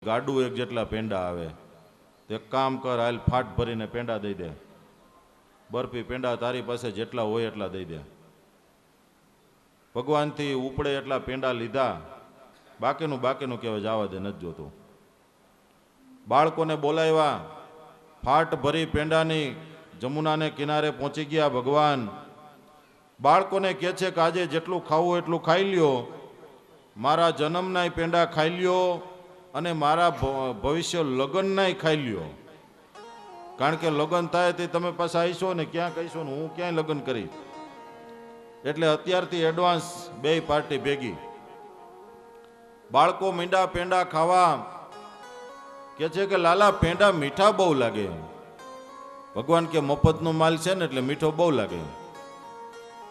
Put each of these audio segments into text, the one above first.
ગાડું એક જેટલા પેંડા આવે તો એક કામ કર, હાલ ફાટ ભરીને પેંડા દઈ દે, બરફી પેંડા તારી પાસે જેટલા હોય એટલા દઈ દે. ભગવાનથી ઉપડે એટલા પેંડા લીધા, બાકીનું કહેવાય જવા દે, નથી જોતું. બાળકોને બોલાવ્યા, ફાટ ભરી પેંડાની જમુનાને કિનારે પહોંચી ગયા ભગવાન. બાળકોને કહે છે કે આજે જેટલું ખાવું એટલું ખાઈ લ્યો, મારા જન્મનાય પેંડા ખાઈ લ્યો અને મારા ભવિષ્ય લગ્નનાય ખાઈ લ્યો. કારણ કે લગ્ન થાય તે તમે પાછા આવીશો ને ક્યાં કહીશો ને હું ક્યાંય લગ્ન કરી. એટલે અત્યારથી એડવાન્સ બે પાર્ટી ભેગી. બાળકો મીંડા પેંડા ખાવા. કે છે કે લાલા પેંડા મીઠા બહુ લાગે. ભગવાન કે મફતનો માલ છે ને એટલે મીઠો બહુ લાગે.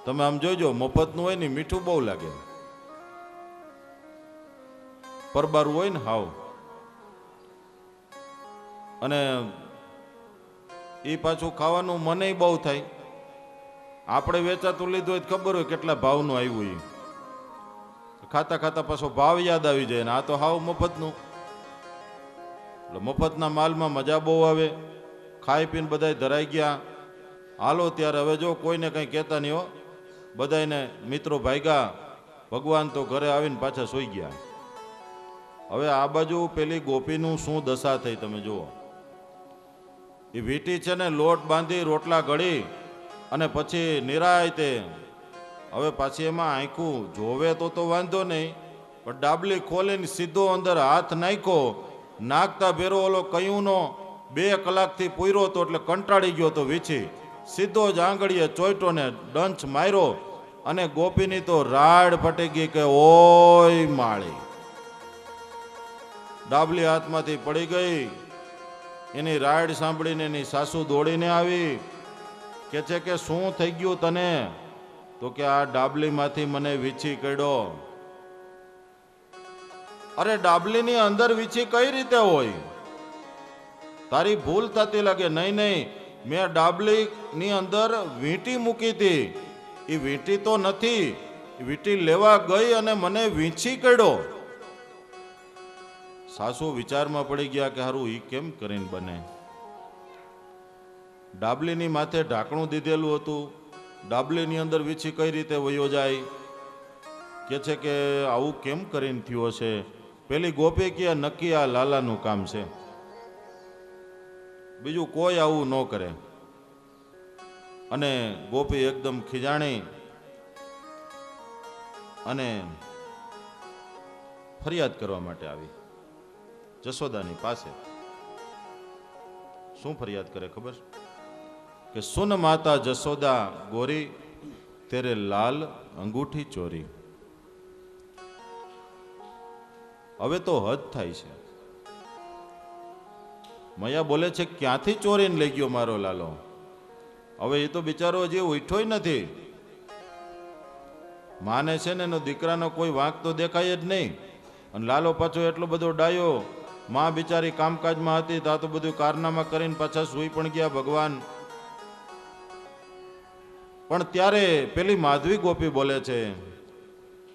તમે આમ જોજો, મફતનું હોય ને મીઠું બહુ લાગે, પરબારું હોય ને હાવ. અને એ પાછું ખાવાનું મને બહુ થાય. આપણે વેચાતું લીધું હોય ખબર હોય કેટલા ભાવનું આવ્યું, એ ખાતા ખાતા પાછો ભાવ યાદ આવી જાય ને આ તો હાવ મફતનું. એટલે મફતના માલમાં મજા બહુ આવે. ખાઈ પીને બધા ધરાઈ ગયા. હાલો ત્યારે હવે જો કોઈને કંઈ કહેતા નહીં હો, બધાને મિત્રો ભાગ્યા. ભગવાન તો ઘરે આવીને પાછા સૂઈ ગયા. હવે આ બાજુ પેલી ગોપીનું શું દશા થઈ તમે જુઓ. એ વીટી છે ને લોટ બાંધી રોટલા ઘડી અને પછી નિરાયતે હવે પાછી એમાં આંખું જોવે તો વાંધો નહીં, પણ ડાબલી ખોલીને સીધો અંદર હાથ નાખ્યો. નાખતા ભેરો ઓલો કયુંનો 2 કલાકથી પૂર્યો હતો એટલે કંટાળી ગયો તો વીછી સીધો જ આંગળીએ ચોઈટો ને ડંચ માર્યો અને ગોપીની તો રાડ ફટી ગઈ કે ઓય માળી. ડાબલી હાથમાંથી પડી ગઈ. એની રાડ સાંભળીને એની સાસુ દોડીને આવી. કે છે કે શું થઈ ગયું તને? તો કે આ ડાબલીમાંથી મને વીછી કાઢ્યો. અરે ડાબલીની અંદર વીછી કઈ રીતે હોય? તારી ભૂલ થતી લાગે. નહીં, મેં ડાબલીની અંદર વીંટી મૂકી હતી. એ વીંટી તો નથી, વીંટી લેવા ગઈ અને મને વીંછી કાઢ્યો. સાસુ વિચારમાં પડી ગયા કે હારું ઈ કેમ કરીને બને. ડાબલીની માથે ઢાંકણું દીધેલું હતું, ડાબલીની અંદર વીછી કઈ રીતે વયો જાય? કે છે કે આવું કેમ કરીને થયું હશે. પેલી ગોપી કે નક્કી આ લાલાનું કામ છે, બીજું કોઈ આવું ન કરે. અને ગોપી એકદમ ખીજાણી અને ફરિયાદ કરવા માટે આવી જશોદાની પાસે. શું ફરિયાદ કરે ખબર? કે સુન માતા જશોદા ગોરી, તેરે લાલ અંગૂઠી ચોરી. હવે તો હદ થાય છે. મૈયા બોલે છે ક્યાંથી ચોરીને લઈ ગયો મારો લાલો? હવે એ તો બિચારો હજી ઉઠ્યોય નથી. માને છે ને એનો દીકરાનો કોઈ વાંક તો દેખાય જ નહીં. અને લાલો પાછો એટલો બધો ડાયો. માં બિચારી કામકાજમાં હતી તો આ તો બધું કારનામા કરીને પાછા સૂઈ પણ ગયા ભગવાન. પણ ત્યારે પેલી માધવી ગોપી બોલે છે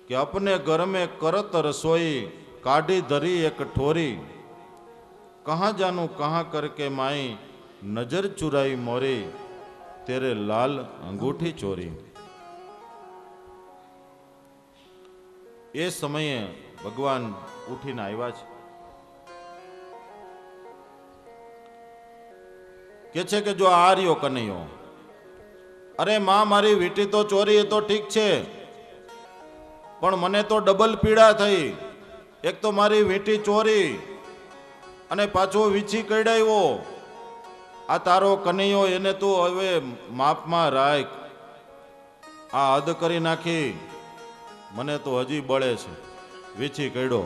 કે અપને ઘર મેં કરત રસોઈ, કાઢી ધરી એક ઠોરી, કહા જાનું કહા કરકે માઈ, નજર ચુરાઈ મોરી, તેરે લાલ અંગૂઠી ચોરી. એ સમયે ભગવાન ઉઠીને આવ્યા છે. કે છે કે જો આ રહ્યો કનૈયો, અરે માં મારી વીંટી તો ચોરી એ તો ઠીક છે, પણ મને તો ડબલ પીડા થઈ. એક તો મારી વીંટી ચોરી અને પાછો વીછી કઢાવ્યો. આ તારો કનૈયો એને તું હવે માપમાં રાખ. આ હદ કરી નાખી, મને તો હજી બળે છે. વીછી કઢ્યો.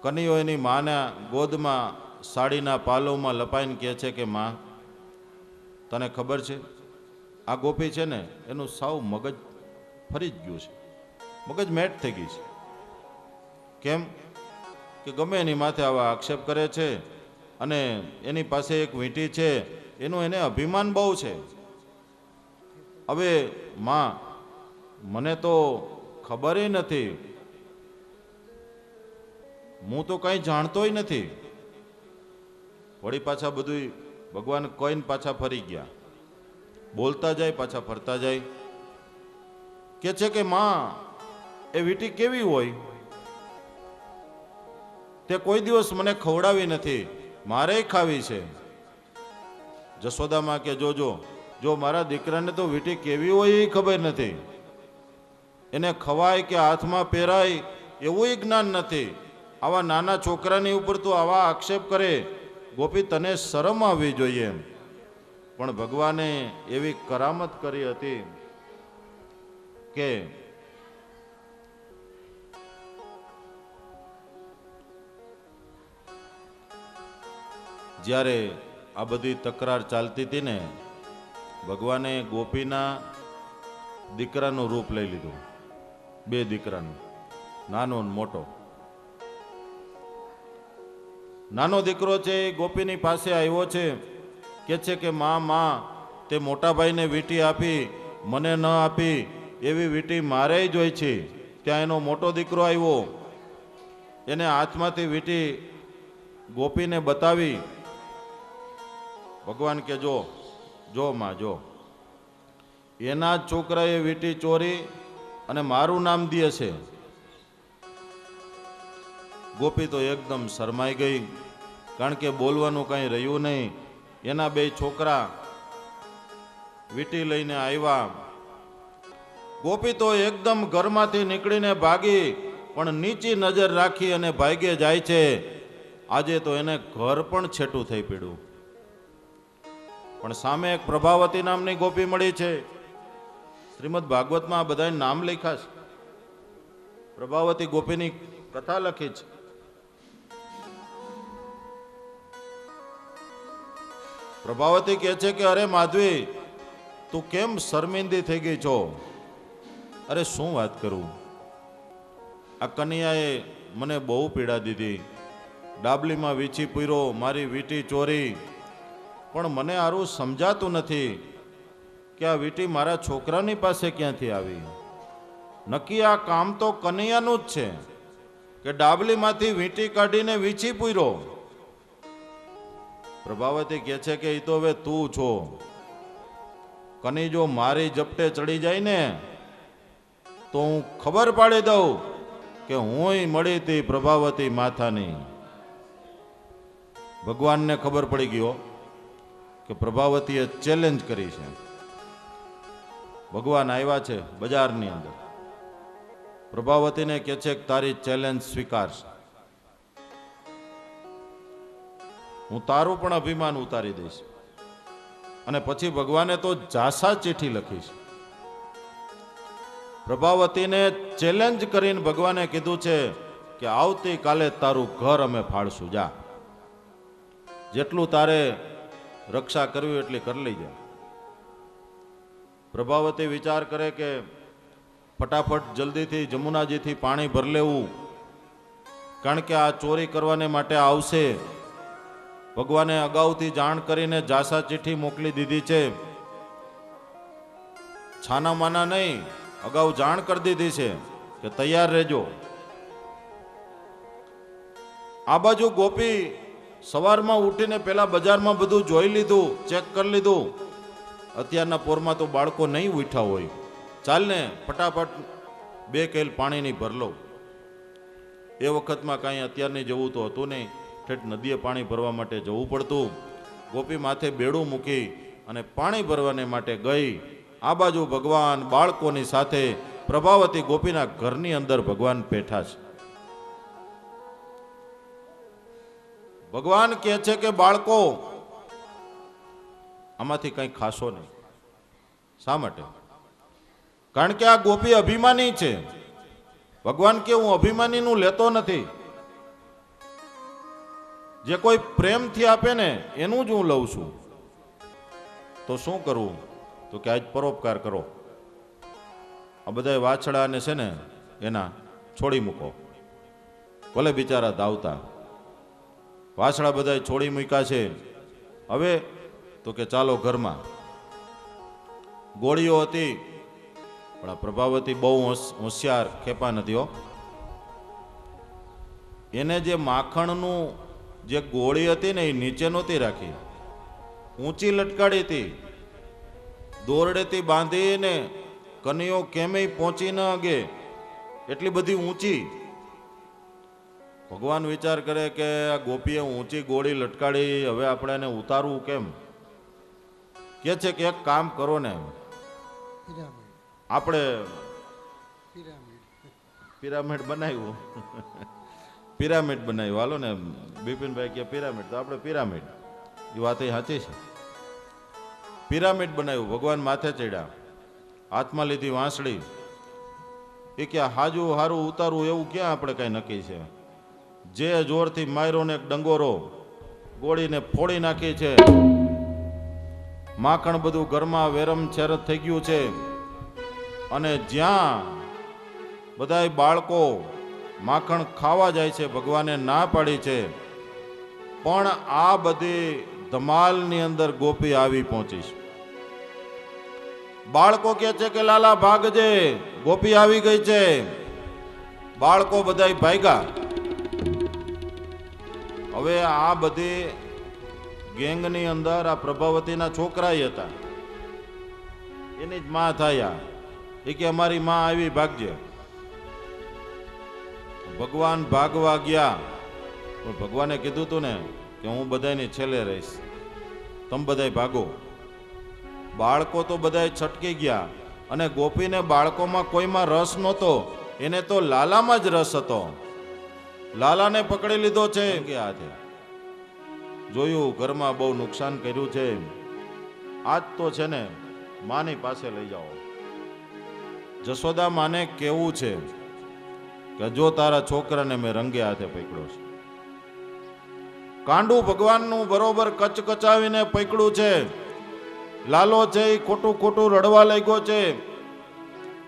કનૈયો એની માના ગોદમાં સાડીના પાલોમાં લપાઈને કહે છે કે માં, તને ખબર છે આ ગોપી છે ને એનું સાવ મગજ ફરી જ ગયું છે, મગજ મેટ થઈ ગઈ છે. કેમ કે ગમે એની માથે આવા આક્ષેપ કરે છે અને એની પાસે એક વીંટી છે, એનું એને અભિમાન બહુ છે. હવે માં મને તો ખબર નથી હું તો કંઈ જાણતોય નથી. વળી પાછા બધું ભગવાન કહીને પાછા ફરી ગયા. બોલતા જાય પાછા ફરતા જાય. કે છે કે માં એ વીંટી કેવી હોય? તે કોઈ દિવસ મને ખવડાવી નથી, મારે ખાવી છે. જશોદામાં કે જોજો, જો મારા દીકરાને તો વીંટી કેવી હોય એ ખબર નથી, એને ખવાય કે હાથમાં પહેરાય એવું જ્ઞાન નથી. આવા નાના છોકરાની ઉપર તો આવા આક્ષેપ કરે, ગોપી તને શરમ આવવી જોઈએ. પણ ભગવાને એવી કરામત કરી હતી કે જ્યારે આ બધી તકરાર ચાલતી હતી ને, ભગવાને ગોપીના દીકરાનું રૂપ લઈ લીધું. બે દીકરાનું, નાનો ને મોટો. નાનો દીકરો છે એ ગોપીની પાસે આવ્યો છે. કે છે કે માં તે મોટા ભાઈને વીંટી આપી, મને ન આપી, એવી વીંટી મારે જ હોય છે. ત્યાં એનો મોટો દીકરો આવ્યો, એને હાથમાંથી વીંટી ગોપીને બતાવી. ભગવાન કે જો માં જો, એના જ છોકરાએ વીંટી ચોરી અને મારું નામ દે છે. ગોપી તો એકદમ શરમાઈ ગઈ, કારણ કે બોલવાનું કંઈ રહ્યું નહીં. એના બે છોકરા વીંટી લઈને આવ્યા. ગોપી તો એકદમ ઘરમાંથી નીકળીને ભાગી, પણ નીચી નજર રાખી અને ભાગે જાય છે. આજે તો એને ઘર પણ છેટું થઈ પડ્યું. પણ સામે એક પ્રભાવતી નામની ગોપી મળી છે. શ્રીમદ ભાગવતમાં આ બધા નામ લખ્યા છે. પ્રભાવતી ગોપીની કથા લખી છે. પ્રભાવતી કહે છે કે અરે માધવી, તું કેમ શર્મિંદી થઈ ગઈ છો? અરે શું વાત કરું, આ કન્યાએ મને બહુ પીડા દીધી. ડાબલીમાં વીછી પૂર્યો, મારી વીંટી ચોરી. પણ મને આરું સમજાતું નથી કે આ વીંટી મારા છોકરાની પાસે ક્યાંથી આવી. નક્કી આ કામ તો કનૈયાનું જ છે કે ડાબલીમાંથી વીંટી કાઢીને વીછી પૂર્યો. પ્રભાવતી કહે છે કે એ તો હવે તું છો. કની જો મારી જપટે ચડી જાય ને તો હું ખબર પાડી દઉં કે હુંય મળી હતી પ્રભાવતી માથાની. ભગવાનને ખબર પડી ગયો કે પ્રભાવતીએ ચેલેન્જ કરી છે. ભગવાન આવ્યા છે બજારની અંદર. પ્રભાવતીને કહે છે કે તારી ચેલેન્જ સ્વીકારશે, હું તારું પણ અભિમાન ઉતારી દઈશ. અને પછી ભગવાને તો જાસા ચિઠ્ઠી લખી છે. પ્રભાવતીને ચેલેન્જ કરીને ભગવાને કીધું છે કે આવતીકાલે તારું ઘર અમે ફાળશું, જા, જેટલું તારે રક્ષા કરવી એટલી કરી લઈ જા. પ્રભાવતી વિચાર કરે કે ફટાફટ જલ્દીથી જમુનાજીથી પાણી ભરી લેવું, કારણ કે આ ચોરી કરવાને માટે આવશે. ભગવાને અગાઉથી જાણ કરીને જાસા ચિઠ્ઠી મોકલી દીધી છે. છાના માના નહીં, અગાઉ જાણ કરી દીધી છે કે તૈયાર રહેજો. આ બાજુ ગોપી સવારમાં ઉઠીને પેલા બજારમાં બધું જોઈ લીધું, ચેક કરી લીધું. અત્યારના પોરમાં તો બાળકો નહીં ઉઠ્યા હોય. ચાલ ને ફટાફટ 2 કેલ પાણીની ભર લઉં. એ વખતમાં કાંઈ અત્યારની જેવું તો હતું નહીં. ઠેઠ નદીએ પાણી ભરવા માટે જવું પડતું. ગોપી માથે બેડું મૂકી અને પાણી ભરવાને માટે ગઈ. આ બાજુ ભગવાન બાળકોની સાથે પ્રભાવતી ગોપીના ઘરની અંદર ભગવાન બેઠા છે. ભગવાન કહે છે કે બાળકો, આમાંથી કંઈ ખાશો નહીં. શા માટે? કારણ કે આ ગોપી અભિમાની છે. ભગવાન કે હું અભિમાનીનું લેતો નથી. જે કોઈ પ્રેમથી આપે ને એનું જ હું લઉં છું. તો શું કરવું? તો કે આજ પરોપકાર કરો. આ બધા વાછડાને છે ને એના છોડી મૂકો, ભલે બિચારા ધાવતા. વાછડા બધા છોડી મૂક્યા છે. હવે તો કે ચાલો ઘરમાં. ગોળીઓ હતી, પણ આ પ્રભાવતી બહુ હોશિયાર ખેપા નથી હો. એને જે માખણનું જે ગોળી હતી ને એ નીચે નહોતી રાખી, ઊંચી લટકાડી હતી, દોરડેથી બાંધીને કનૈયો કેમેય પહોંચી ન અગે એટલી બધી ઊંચી. ભગવાન વિચાર કરે કે આ ગોપીએ ઊંચી ગોળી લટકાડી, હવે આપણે એને ઉતારવું કેમ? કે છે કે એક કામ કરો ને, આપણે પિરામિડ બનાવ્યું પિરામિડ બનાવ્યું, હાલો ને બિપિનભાઈ કે પિરામિડ, તો આપણે પિરામિડ, એ વાત સાચી છે. પિરામિડ બનાવ્યું, ભગવાન માથે ચડ્યા, હાથમાં લીધી વાંસળી. એ કે હાજુ હારું ઉતારવું એવું ક્યાં આપણે કઈ નક્કી છે? જે જોરથી માર્યો ને એક ડંગોરો ગોળીને ફોડી નાખી છે. માખણ બધું ઘરમાં વેરમ છેરત થઈ ગયું છે. અને જ્યાં બધાય બાળકો માખણ ખાવા જાય છે, ભગવાને ના પાડી છે, પણ આ બધી ધમાલની અંદર ગોપી આવી પહોંચી છે. બાળકો કહે છે કે લાલા ભાગજે, ગોપી આવી ગઈ છે. બાળકો બધાય ભાગ્યા. હવે આ બધી ગેંગની અંદર આ પ્રભાવતીના છોકરાય હતા, એની જ માં થયા. એ કે અમારી માં આવી, ભાગજે. ભગવાન ભાગવા ગયા, પણ ભગવાને કીધું તું ને કે હું બધાની છેલ્લે રહીશ, તમે બધાય ભાગો. બાળકો તો બધાય છટકી ગયા, અને ગોપીને બાળકોમાં કોઈમાં રસ નહોતો, એને તો લાલામાં જ રસ હતો. લાલાને પકડી લીધો છે કે હાથે. જોયું ઘરમાં બહુ નુકસાન કર્યું છે, આજ તો છે ને માની પાસે લઈ જાઓ. જશોદા માને કેવું છે કે જો તારા છોકરાને મેં રંગે હાથે પકડ્યો છે. કાંડું ભગવાનનું બરોબર કચકચાવીને પકડ્યું છે. લાલો છે એ ખોટું ખોટું રડવા લાગ્યો છે.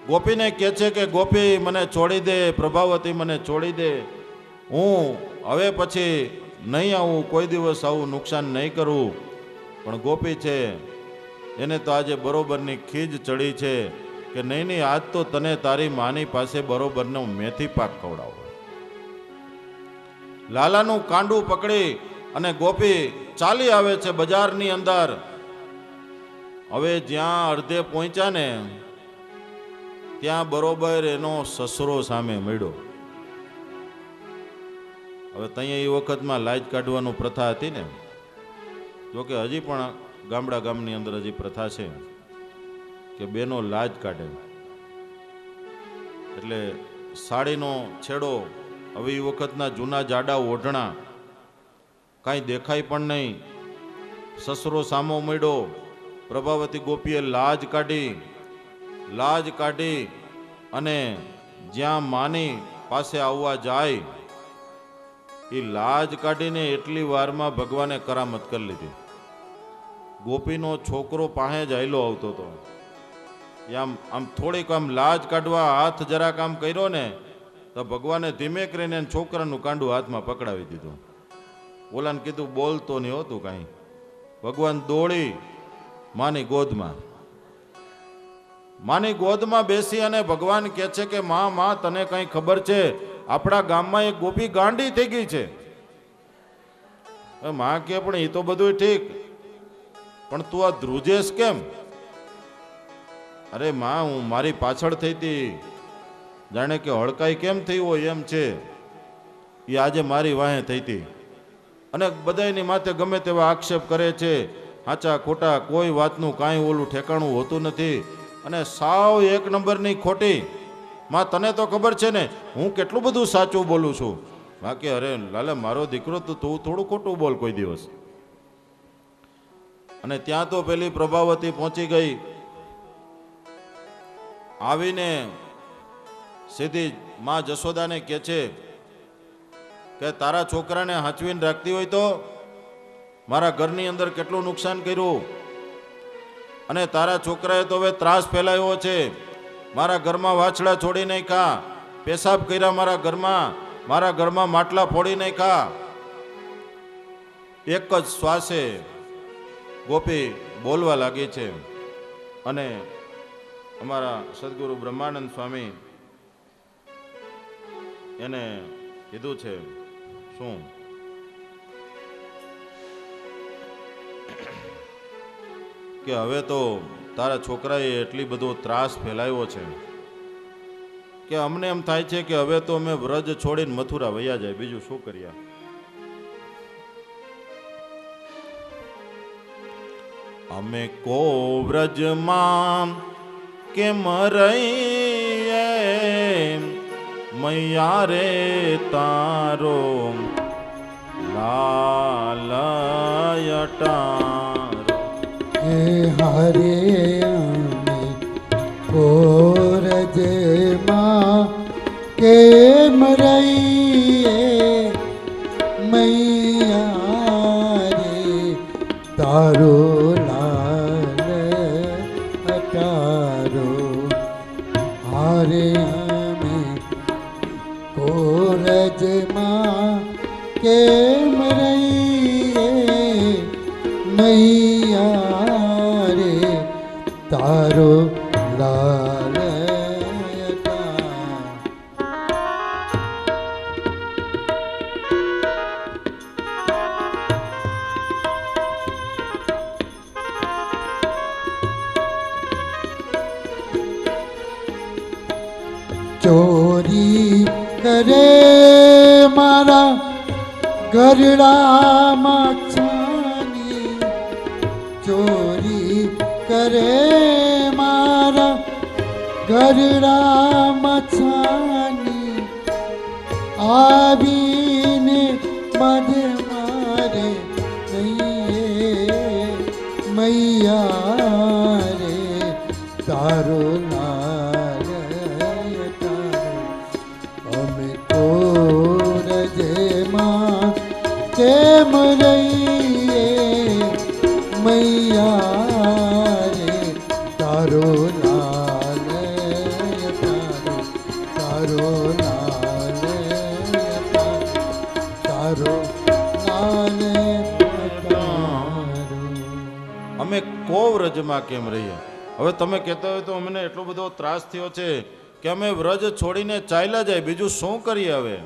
ગોપીને કહે છે કે ગોપી મને છોડી દે, પ્રભાવતી મને છોડી દે, હું હવે પછી નહીં આવું, કોઈ દિવસ આવું નુકસાન નહીં કરું. પણ ગોપી છે એને તો આજે બરોબરની ખીજ ચડી છે કે નહીં નહીં, આજ તો તને તારી માની પાસે બરોબરનો મેથી પાક ખવડાવો. લાલાનું કાંડું પકડી અને ગોપી ચાલી આવે છે બજારની અંદર. હવે જ્યાં અડધે પહોંચ્યા ને ત્યાં બરોબર એનો સસરો સામે મળ્યો. હવે ત્યાં એ વખતમાં લાજ કાઢવાનું પ્રથા હતી ને, જોકે હજી પણ ગામડા ગામની અંદર હજી પ્રથા છે કે બેનો લાજ કાઢે. એટલે સાડીનો છેડો, હવે એ વખતના જૂના જાડા ઓઢણા, કાંઈ દેખાય પણ નહીં. સસરો સામો મળ્યો. પ્રભાવતી ગોપીએ લાજ કાઢી અને જ્યાં માની પાસે આવવા જાય, એ લાજ કાઢીને એટલી વારમાં ભગવાને કરામત કરી લીધી. ગોપીનો છોકરો પાસે જ હાયલો આવતો હતો. આમ થોડીક આમ લાજ કાઢવા હાથ જરાક આમ કર્યો ને તો ભગવાને ધીમે કરીને છોકરાનું કાંડું હાથમાં પકડાવી દીધું. ઓલાને કીધું બોલતો નહીં હોતું કાંઈ. ભગવાન દોડી માની ગોદમાં બેસી અને ભગવાન કહે છે કે માં તને કઈ ખબર છે? આપણા ગામમાં એક ગોપી ગાંડી થઈ ગઈ છે. માં કે પણ એ તો બધું ઠીક, પણ તું આ ધ્રુજેશ કેમ? અરે માં, હું મારી પાછળ થઈ હતી, જાણે કે હડકાઈ કેમ થઈ હોય એમ છે. એ આજે મારી વાહે થઈ હતી. અને બધાની માથે ગમે તેવા આક્ષેપ કરે છે, સાચા ખોટા કોઈ વાતનું કાંઈ ઓલું ઠેકાણું હોતું નથી, અને સાવ એક નંબરની ખોટી. માં તને તો ખબર છે ને હું કેટલું બધું સાચું બોલું છું. બાકી અરે લાલે મારો દીકરો, તો તું થોડું ખોટું બોલ કોઈ દિવસ. અને ત્યાં તો પેલી પ્રભાવતી પહોંચી ગઈ. આવીને સીધી માં જશોદાને કહે છે કે તારા છોકરાને હાંચવીને રાખતી હોય તો મારા ઘરની અંદર કેટલું નુકસાન કર્યું, અને તારા છોકરાએ તો હવે ત્રાસ ફેલાવ્યો છે. મારા ઘરમાં વાછડા છોડી નાખ્યા, પેશાબ કર્યા મારા ઘરમાં માટલા ફોડી નાખ્યા. એક જ શ્વાસે ગોપી બોલવા લાગી છે. અને અમારા સદગુરુ બ્રહ્માનંદ સ્વામી એને કીધું છે શું કે હવે તો તારા છોકરાએ એટલી બધો ત્રાસ ફેલાવ્યો છે કે અમને એમ થાય છે કે હવે તો અમે વ્રજ છોડીને મથુરા વયા જાય, બીજું શું કર્યા. અમે કો વ્રજમાં કેમ રહીએ મૈયા રે તારો લાલયટારો. હે હરે અમે કોરજમાં કેમ રહીએ મૈયા રે તારો લાલ અટારો. હારે અમે કોરજમાં કેમ રહીએ મૈયા રે તારો લાલ અટારો. ચોરી કરે મારા ગરડામાં છાની, ચોરી કરે મારા ગરડામાં છાની, આવીને મધે મારે નહીએ મૈયા રે તારો લાલ અટારો. અમે કોરજમાં કેમ રહીએ મૈયા રે તારો લાલ અટારો. તારો લાલ અટારો. તારો લાલ અટારો. અમે કો વ્રજમાં કેમ રહીએ. હવે તમે કહેતા હોય તો અમને એટલો બધો ત્રાસ થયો છે કે અમે વ્રજ છોડીને ચાલ્યા જાય, બીજું શું કરીએ. હવે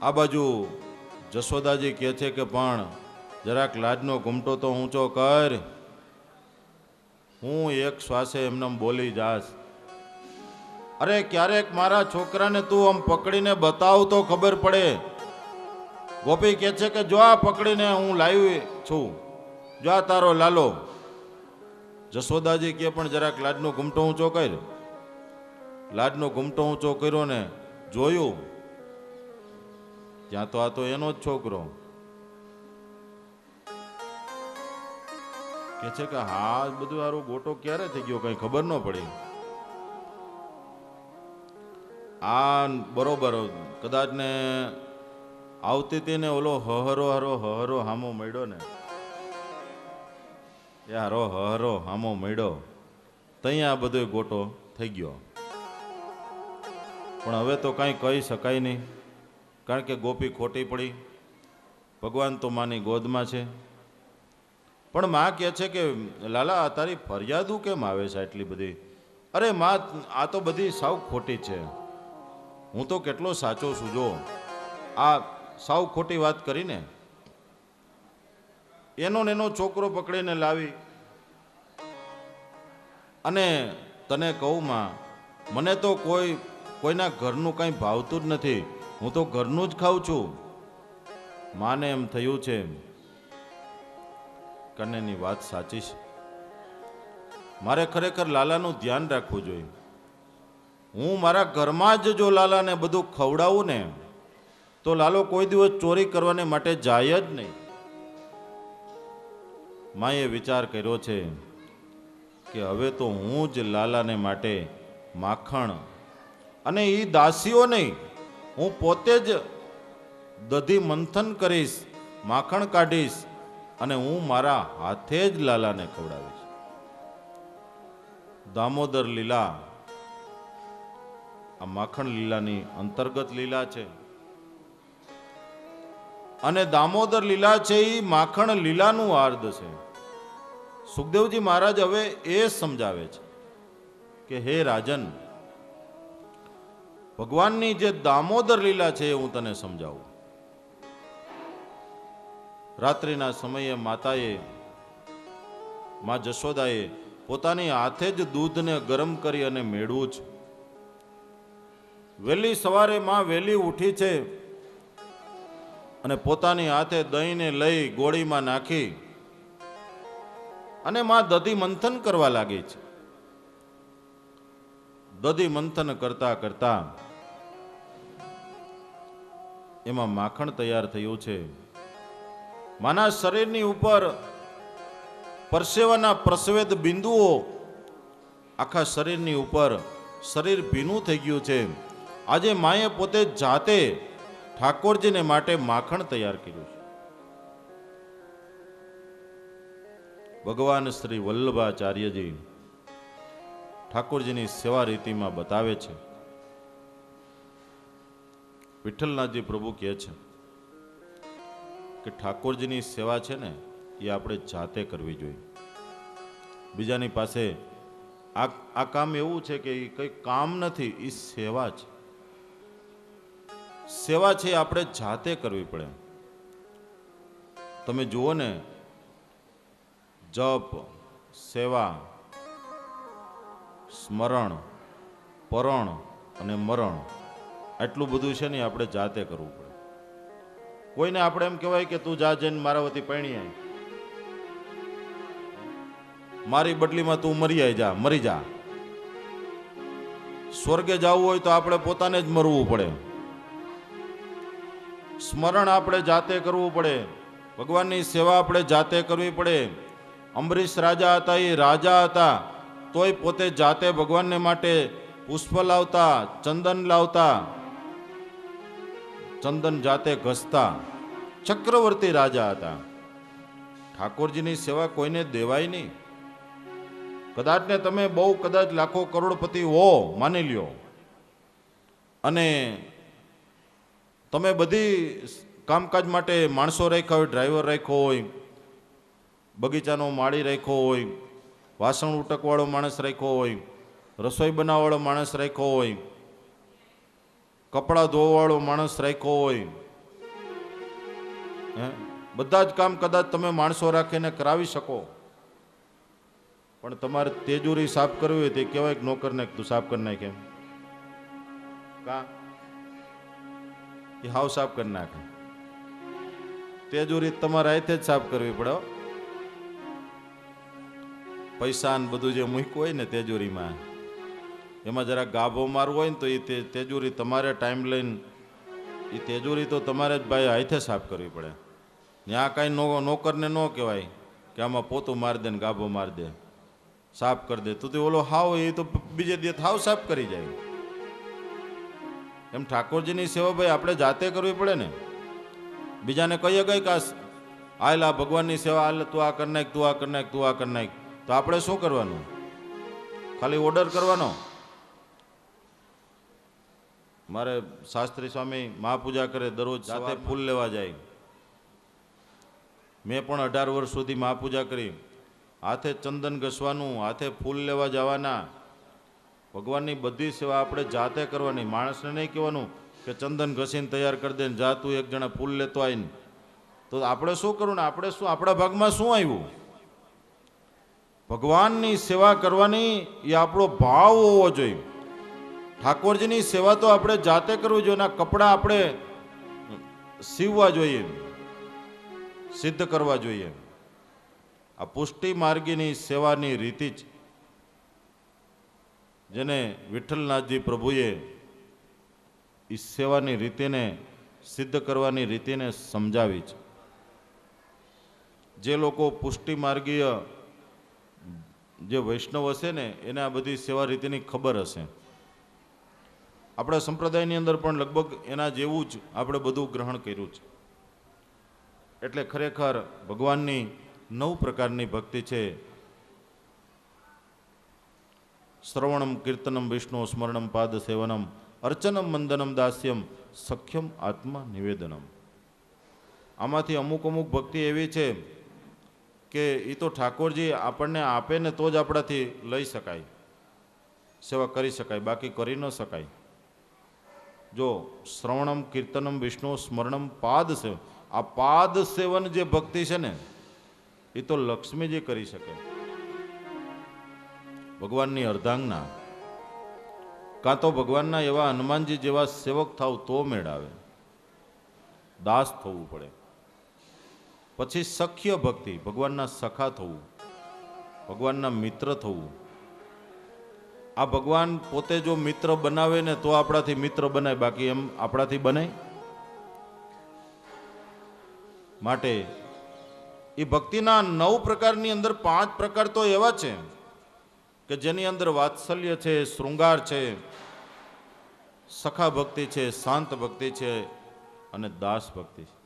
આ બાજુ જશોદાજી કહે છે કે પણ જરાક લાજનો ઘૂમટો તો ઊંચો કર, હું એક શ્વાસે એમને બોલી જાસ. અરે ક્યારેક મારા છોકરાને તું આમ પકડીને બતાવ તો ખબર પડે. ગોપી કહે છે કે જો આ પકડીને હું લાવી છું, જો આ તારો લાલો. જશોદાજી કે પણ જરાક લાજનો ઘૂમટો ઊંચો કર. લાજનો ઘૂમટો ઊંચો કર્યો ને જોયું, ત્યાં તો આ તો એનો જ છોકરો. કે છે કે હા બધું હારું ગોટો ક્યારે થઈ ગયો કઈ ખબર ન પડી. આ બરોબર કદાચ ને આવતી હતી ને ઓલો હહરો હામો મળ્યો ને, એ હહરો હામો મળ્યો તઈ આ બધો ગોટો થઈ ગયો. પણ હવે તો કાંઈ કહી શકાય નહીં, કારણ કે ગોપી ખોટી પડી. ભગવાન તો માની ગોદમાં છે. પણ માં કહે છે કે લાલા તારી ફરિયાદો કેમ આવે છે આટલી બધી. અરે માં આ તો બધી સાવ ખોટી છે, હું તો કેટલો સાચો છું. જો આ સાવ ખોટી વાત કરીને એનો ને એનો છોકરો પકડીને લાવી અને તને કહું માં, મને તો કોઈના ઘરનું કંઈ ભાવતું જ નથી, હું તો ઘરનું જ ખાઉં છું. માને એમ થયું છે કન્યાની વાત સાચી છે, મારે ખરેખર લાલાનું ધ્યાન રાખવું જોઈએ. હું મારા ઘરમાં જ જો લાલાને બધું ખવડાવું ને તો લાલો કોઈ દિવસ ચોરી કરવાને માટે જાય જ નહીં. માએ વિચાર કર્યો છે કે હવે તો હું જ લાલાને માટે માખણ અને એ દાસીઓ નહીં, હું પોતે જ દધી મંથન કરીશ, માખણ કાઢીશ અને હું મારા હાથે જ લાલાને ખવડાવીશ. દામોદર લીલા આ માખણ લીલાની અંતર્ગત લીલા છે અને દામોદર લીલા છે એ માખણ લીલાનું આર્ધ છે. સુખદેવજી મહારાજ હવે એ સમજાવે છે કે હે રાજન, ભગવાનની જે દામોદર લીલા છે એ હું તને સમજાવું. રાત્રિના સમયે માતાએ, મા જશોદાએ પોતાની હાથે જ દૂધને ગરમ કરી અને મેળવું છે. વહેલી સવારે માં વહેલી ઉઠી છે અને પોતાની હાથે દહીંને લઈ ગોળીમાં નાખી અને માં દધી મંથન કરવા લાગી છે. દધી મંથન કરતા કરતા એમાં માખણ તૈયાર થયું છે. માના શરીરની ઉપર પરસેવાના પ્રસ્વેદ બિંદુઓ આખા શરીરની ઉપર શરીર ભીનું થઈ ગયું છે. આજે માએ પોતે જાતે ઠાકોરજીને માટે માખણ તૈયાર કર્યું છે. ભગવાન શ્રી વલ્લભાચાર્યજી ઠાકોરજીની સેવા રીતિમાં બતાવે છે. વિઠ્ઠલનાથજી પ્રભુ કહે છે કે ઠાકોરજીની સેવા છે ને એ આપણે જાતે કરવી જોઈએ. બીજાની પાસે આ કામ એવું છે કે એ કંઈ કામ નથી, એ સેવા છે. સેવા છે આપણે જાતે કરવી પડે. તમે જુઓ ને, જપ, સેવા, સ્મરણ, પરણ અને મરણ આટલું બધું છે ને આપણે જાતે કરવું પડે. કોઈને આપણે એમ કહેવાય કે તું જા જઈને મારા વતી પરણી આય, મારી બદલીમાં તું મરી જા. સ્વર્ગે જવું હોય તો આપણે પોતાને જ મરવું પડે. સ્મરણ આપણે જાતે કરવું પડે. ભગવાનની સેવા આપણે જાતે કરવી પડે. અંબરીશ રાજા હતા, એ રાજા હતા તોય પોતે જાતે ભગવાનને માટે પુષ્પ લાવતા, ચંદન લાવતા, ચંદન જાતે ઘસતા. ચક્રવર્તી રાજા હતા. ઠાકોરજીની સેવા કોઈને દેવાય નહીં. કદાચ ને તમે બહુ કદાચ લાખો કરોડપતિ હો, માની લ્યો, અને તમે બધી કામકાજ માટે માણસો રાખ્યા હોય, ડ્રાઈવર રાખ્યો હોય, બગીચાનો માળી રાખ્યો હોય, વાસણ ઉટકવાળો માણસ રાખ્યો હોય, રસોઈ બનાવવાળો માણસ રાખ્યો હોય, કપડાં ધોવાવાળો માણસ રાખ્યો હોય, બધા જ કામ કદાચ તમે માણસો રાખીને કરાવી શકો, પણ તમારે તેજુરી સાફ કરવી હોય તે કહેવાય કે નોકરને તું સાફ કરી નાખે. કા એ હાવ સાફ કરી નાખે. તેજુરી તમારે હાથે જ સાફ કરવી પડે. પૈસા ને બધું જે મૂક્યું હોય ને તેજુરીમાં, એમાં જરા ગાભો મારવો હોય ને તો એ તેજુરી તમારે ટાઈમ લઈને એ તેજુરી તો તમારે જ ભાઈ હાથે સાફ કરવી પડે. ત્યાં કાંઈ નોકરને ન કહેવાય કે આમાં પોતું મારી દે ને ગાભો મારી દે, સાફ કરી દે. તો ઓલો હાવ એ તો બીજે દિવસ હાવ સાફ કરી જાય. એમ ઠાકોરજીની સેવા ભાઈ આપણે જાતે કરવી પડે ને. બીજાને કહીએ ગઈ કે હાલ આ ભગવાનની સેવા હાલ તું આ કરી નાખ, તું આ કરી નાખ, તું આ કરી નાખ, તો આપણે શું કરવાનું? ખાલી ઓર્ડર કરવાનો. મારે શાસ્ત્રી સ્વામી મહાપૂજા કરે, દરરોજ જાતે ફૂલ લેવા જાય. મેં પણ 18 વર્ષ સુધી મહાપૂજા કરી. હાથે ચંદન ઘસવાનું, હાથે ફૂલ લેવા જવાના. ભગવાનની બધી સેવા આપણે જાતે કરવાની. માણસને નહીં કહેવાનું કે ચંદન ઘસીને તૈયાર કરી દે, જા તું એક જણા ફૂલ લેતો આવીને. તો આપણે શું કરવું ને? આપણે શું, આપણા ભાગમાં શું આવ્યું? ભગવાનની સેવા કરવાની એ આપણો ભાવ હોવો જોઈએ. ઠાકોરજીની સેવા તો આપણે જાતે કરવી જોઈએ. એના કપડાં આપણે સીવવા જોઈએ, સિદ્ધ કરવા જોઈએ. આ પુષ્ટિ માર્ગીની સેવાની રીતિ જ જેને વિઠ્ઠલનાથજી પ્રભુએ એ સેવાની રીતિને સિદ્ધ કરવાની રીતિને સમજાવી છે. જે લોકો પુષ્ટિ માર્ગીય જે વૈષ્ણવ હશે ને એને આ બધી સેવા રીતિની ખબર હશે. આપણા સંપ્રદાયની અંદર પણ લગભગ એના જેવું જ આપણે બધું ગ્રહણ કર્યું છે. એટલે ખરેખર ભગવાનની 9 પ્રકારની ભક્તિ છે. શ્રવણમ, કીર્તનમ, વિષ્ણુ સ્મરણમ, પાદ સેવનમ, અર્ચનમ, મંદનમ, દાસ્યમ, સખ્યમ, આત્મા નિવેદનમ. આમાંથી અમુક ભક્તિ એવી છે કે એ તો ઠાકોરજી આપણને આપે ને તો જ આપણાથી લઈ શકાય, સેવા કરી શકાય, બાકી કરી ન શકાય. જો શ્રવણમ કીર્તનમ વિષ્ણુ સ્મરણમ પાદ સેવન, આ પાદ સેવન જે ભક્તિ છે ને એ તો લક્ષ્મીજી કરી શકે. ભગવાનની અર્ધાંગના કાં તો ભગવાનના એવા હનુમાનજી જેવા સેવક થાવ તો મેળાવે, દાસ થવું પડે. પછી સખ્ય ભક્તિ, ભગવાનના સખા થવું, ભગવાનના મિત્ર થવું. આ ભગવાન પોતે જો મિત્ર બનાવે ને તો આપણાથી મિત્ર બનાય, બાકી એમ આપણાથી બને. માટે એ ભક્તિના 9 પ્રકારની અંદર 5 પ્રકાર તો એવા છે કે જેની અંદર વાત્સલ્ય છે, શૃંગાર છે, સખા ભક્તિ છે, શાંત ભક્તિ છે અને દાસ ભક્તિ છે.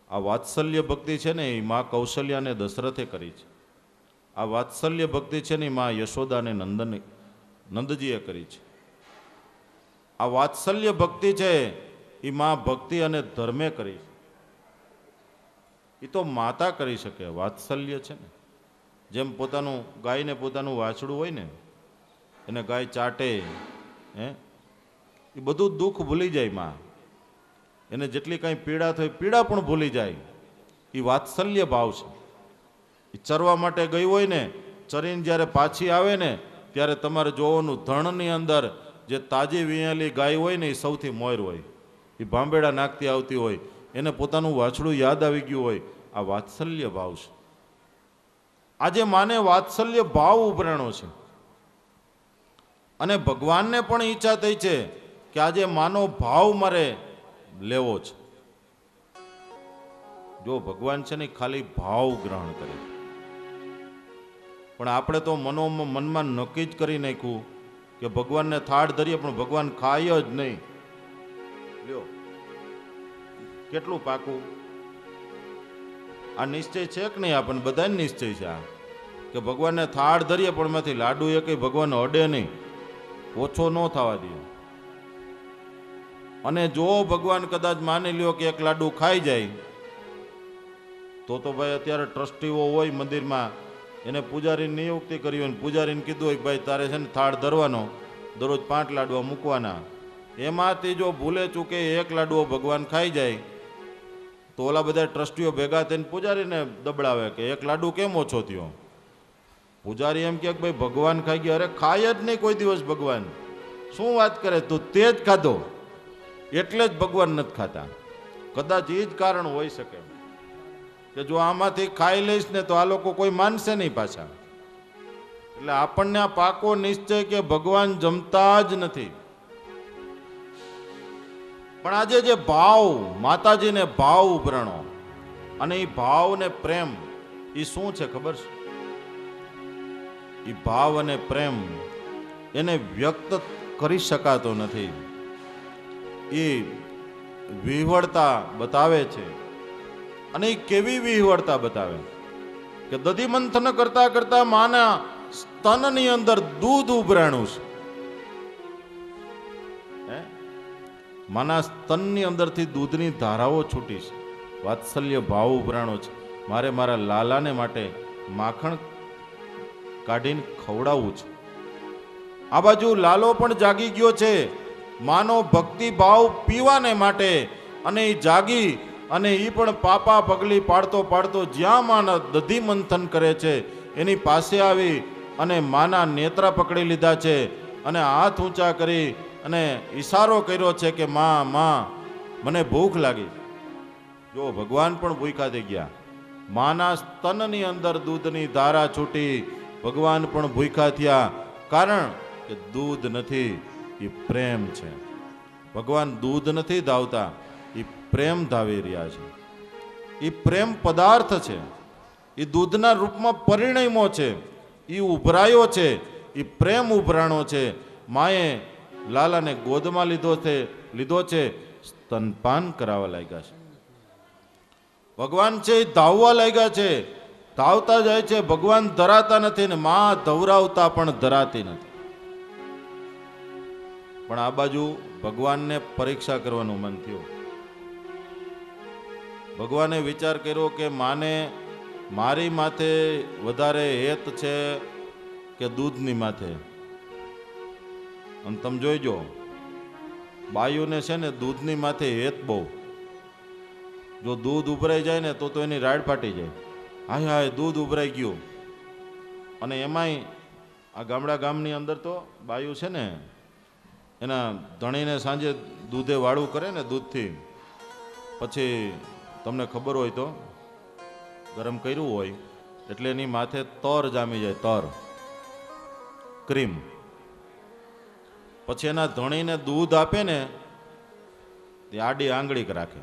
આ વાત્સલ્ય ભક્તિ છે ને એ મા કૌશલ્યાને દશરથે કરી છે. આ વાત્સલ્ય ભક્તિ છે ને મા યશોદાને નંદજીએ કરી છે. આ વાત્સલ્ય ભક્તિ છે એ મા ભક્તિ અને ધર્મે કરી છે. એ તો માતા કરી શકે. વાત્સલ્ય છે ને જેમ પોતાનું ગાયને પોતાનું વાછડું હોય ને, એને ગાય ચાટે, એ બધું દુઃખ ભૂલી જાય માં. એને જેટલી કાંઈ પીડા થઈ પીડા પણ ભૂલી જાય. એ વાત્સલ્ય ભાવ છે. એ ચરવા માટે ગઈ હોય ને, ચરીને જ્યારે પાછી આવે ને ત્યારે તમારે જોવાનું ધણની અંદર જે તાજી વીણેલી ગાય હોય ને એ સૌથી મોર હોય. એ ભાંભેડા નાખતી આવતી હોય, એને પોતાનું વાછડું યાદ આવી ગયું હોય. આ વાત્સલ્ય ભાવ છે. આજે માને વાત્સલ્ય ભાવ ઉભરાણો છે અને ભગવાનને પણ ઈચ્છા થઈ છે કે આજે માનો ભાવ મારે લેવો છે. જો ભગવાન છે ને ખાલી ભાવ ગ્રહણ કરે, પણ આપણે તો મનમાં નક્કી જ કરી નાખ્યું કે ભગવાનને થાળ ધરીએ પણ ભગવાન ખાય જ નહીં. લ્યો કેટલું પાકું આ નિશ્ચય છે કે નહીં? આપણને બધાને નિશ્ચય છે આ કે ભગવાનને થાળ ધરીએ પણ એમાંથી લાડુ એ કંઈ ભગવાન અડે નહીં, ઓછો ન થવા દે. અને જો ભગવાન કદાચ માની લ્યો કે એક લાડુ ખાઈ જાય તો ભાઈ અત્યારે ટ્રસ્ટીઓ હોય મંદિરમાં, એને પૂજારીની નિયુક્તિ કરી હોય, પૂજારીને કીધું હોય ભાઈ તારે છે ને થાળ ધરવાનો, દરરોજ 5 લાડવા મૂકવાના. એમાંથી જો ભૂલે ચૂકે એક લાડવો ભગવાન ખાઈ જાય તો ઓલા બધા ટ્રસ્ટીઓ ભેગા થઈને પૂજારીને દબડાવે કે એક લાડુ કેમ ઓછો થયો. પૂજારી એમ કે ભાઈ ભગવાન ખાઈ ગયા. અરે ખાય જ નહીં કોઈ દિવસ ભગવાન, શું વાત કરે તું? તે જ ખાધો એટલે જ ભગવાન નથી ખાતા. કદાચ એ જ કારણ હોઈ શકે કે જો આમાંથી ખાઈ લઈશ ને તો આ લોકો કોઈ માનશે નહીં પાછા. એટલે આપણને આ પાકો નિશ્ચય કે ભગવાન જમતા જ નથી. પણ આજે જે ભાવ, માતાજીને ભાવ ઉભરણો અને એ ભાવ ને પ્રેમ એ શું છે ખબર છે? એ ભાવ અને પ્રેમ એને વ્યક્ત કરી શકાતો નથી. એ વિહવળતા બતાવે છે. અને એ કેવી વિહવળતા બતાવે કે દધી મંથન કરતા કરતા માના સ્તનની અંદર દૂધ ઉભરાણું છે. માના સ્તનની અંદરથી દૂધની ધારાઓ છૂટી છે. વાત્સલ્ય ભાવ ઉભરાણો છે. મારે મારા લાલાને માટે માખણ કાઢીને ખવડાવવું છે. આ બાજુ લાલો પણ જાગી ગયો છે માનો ભક્તિ ભાવ પીવાને માટે, અને એ જાગી અને એ પણ પાપા પગલી પાડતો પાડતો જ્યાં માના દધી મંથન કરે છે એની પાસે આવી અને માના નેત્રા પકડી લીધા છે અને હાથ ઊંચા કરી અને ઈશારો કર્યો છે કે માં માં મને ભૂખ લાગી. જો ભગવાન પણ ભૂખ્યા થઈ ગયા. માના સ્તનની અંદર દૂધની ધારા છૂટી, ભગવાન પણ ભૂખ્યા થયા. કારણ કે દૂધ નથી, એ પ્રેમ છે. ભગવાન દૂધ નથી ધાવતા, એ પ્રેમ ધાવી રહ્યા છે. એ પ્રેમ પદાર્થ છે. એ દૂધના રૂપમાં પરિણમ્યો છે, એ ઉભરાયો છે, એ પ્રેમ ઉભરાણો છે. માએ લાલાને ગોદમાં લીધો છે, સ્તનપાન કરાવવા લાગ્યા છે. ભગવાન છે એ ધાવવા લાગ્યા છે, ધાવતા જાય છે. ભગવાન ધરાતા નથી ને માં ધવરાવતા પણ ધરાતી નથી. પણ આ બાજુ ભગવાનને પરીક્ષા કરવાનું મન થયું. ભગવાને વિચાર કર્યો કે માને મારી માથે વધારે હેત છે કે દૂધની માથે? અને તમે જોઈજો બાયુને છે ને દૂધની માથે હેત બહુ. જો દૂધ ઉભરાઈ જાય ને તો એની રાડ ફાટી જાય. હાય હાય દૂધ ઉભરાઈ ગયું. અને એમાંય આ ગામની અંદર તો બાયુ છે ને એના ધણીને સાંજે દૂધે વાળું કરે ને દૂધથી, પછી તમને ખબર હોય તો ગરમ કર્યું હોય એટલે એની માથે તર જામી જાય, તર ક્રીમ. પછી એના ધણીને દૂધ આપે ને તે આડી આંગળીક રાખે.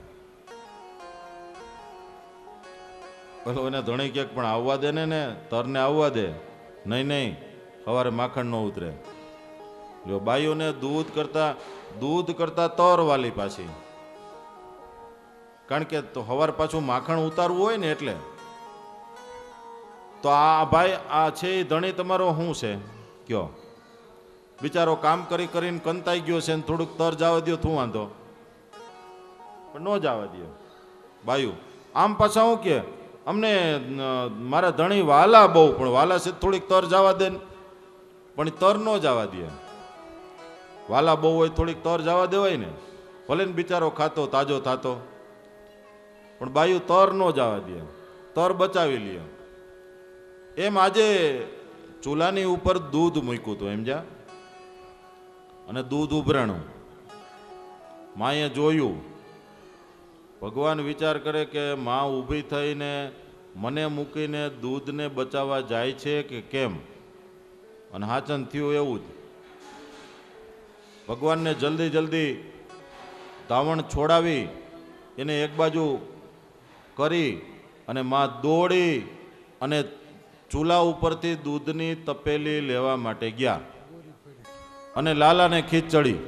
પેલો એને ધણી ક્યાંક પણ આવવા દે ને તરને આવવા દે. નહીં સવારે માખણ ન ઉતરે. જો બાયુને દૂધ કરતા તર વાલી પાછી, કારણ કે તો સવાર પાછું માખણ ઉતારવું હોય ને એટલે. તો આ ભાઈ આ છે એ ધણી તમારો શું છે કયો? બિચારો કામ કરીને કંતાઈ ગયો છે ને થોડુંક તર જવા દો, શું વાંધો? પણ ન જવા દો બાયુ. આમ પાછા હું કે અમને મારા ધણી વાલા બહુ, પણ વાલા છે થોડીક તર જવા દે, પણ તર ન જવા દે. વાલા બહુ હોય થોડીક તર જવા દેવાય ને, ભલે ને બિચારો ખાતો તાજો થાતો, પણ બાયુ તર ન જવા દે, તર બચાવી લે. એમ આજે ચૂલાની ઉપર દૂધ મૂક્યું હતું એમ જા, અને દૂધ ઉભરાણું. માએ જોયું. ભગવાન વિચાર કરે કે માં ઊભી થઈને મને મૂકીને દૂધને બચાવવા જાય છે કે કેમ? અને હાચન થયું એવું જ. ભગવાનને જલ્દી ધાવણ છોડાવી એને એક બાજુ કરી અને માં દોડી અને ચૂલા ઉપરથી દૂધની તપેલી લેવા માટે ગયા. અને લાલાને ખીચ ચડી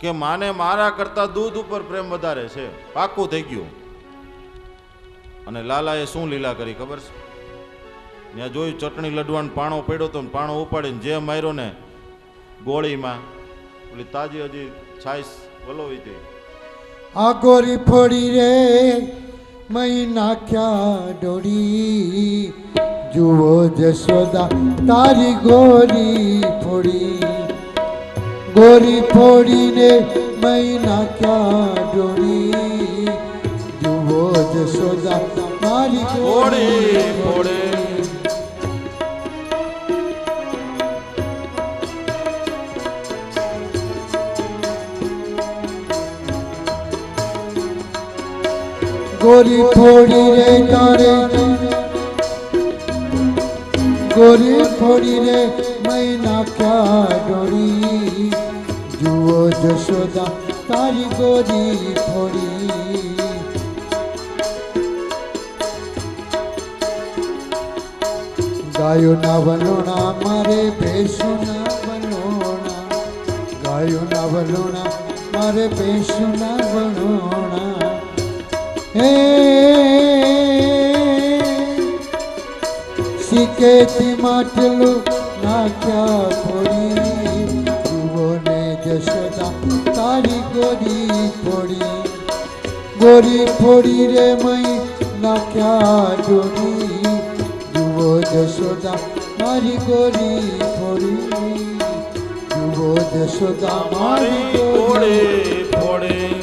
કે માને મારા કરતા દૂધ ઉપર પ્રેમ વધારે છે, પાકું થઈ ગયું. અને લાલાએ શું લીલા કરી ખબર છે? ત્યાં જોયું ચટણી લડવાનો પાણો પડ્યો તો પાણો ઉપાડીને જે માર્યો ને ગોળીમાં, પેલી તાજી હજી છાઈસ વલોવી હતી. આ ગોરી ફોડી રે મહી નાખ્યા ડોળી, જુઓ જશોદા તારી ગોરી ફોડી. ગોરી ફોડીને મહી નાખ્યા ડોળી, જુઓ જશોદા તારી ગોરી ફોડી. ગોરી ફોડી રે તારે, ગોરી ફોડી રે મહી નાખ્યા ડોળી, જુઓ જશોદા તારી ગોરી ફોડી. ગાયોના વલોણા મારે ભેંસોના વલોણા, ગાયોના વલોણા મારે ભેંસોના વલોણા. હે શીખેથી માટલું નાખ્યા ફોડી, જુઓ ને જશોદા તારી ગોરી ફોડી. ગોરી ફોડી રે મહી નાખ્યા ડોળી, જુઓ જશોદા મારી ગોરી ફોડી. જુઓ જશોદા મારી ગોરી ફોડી.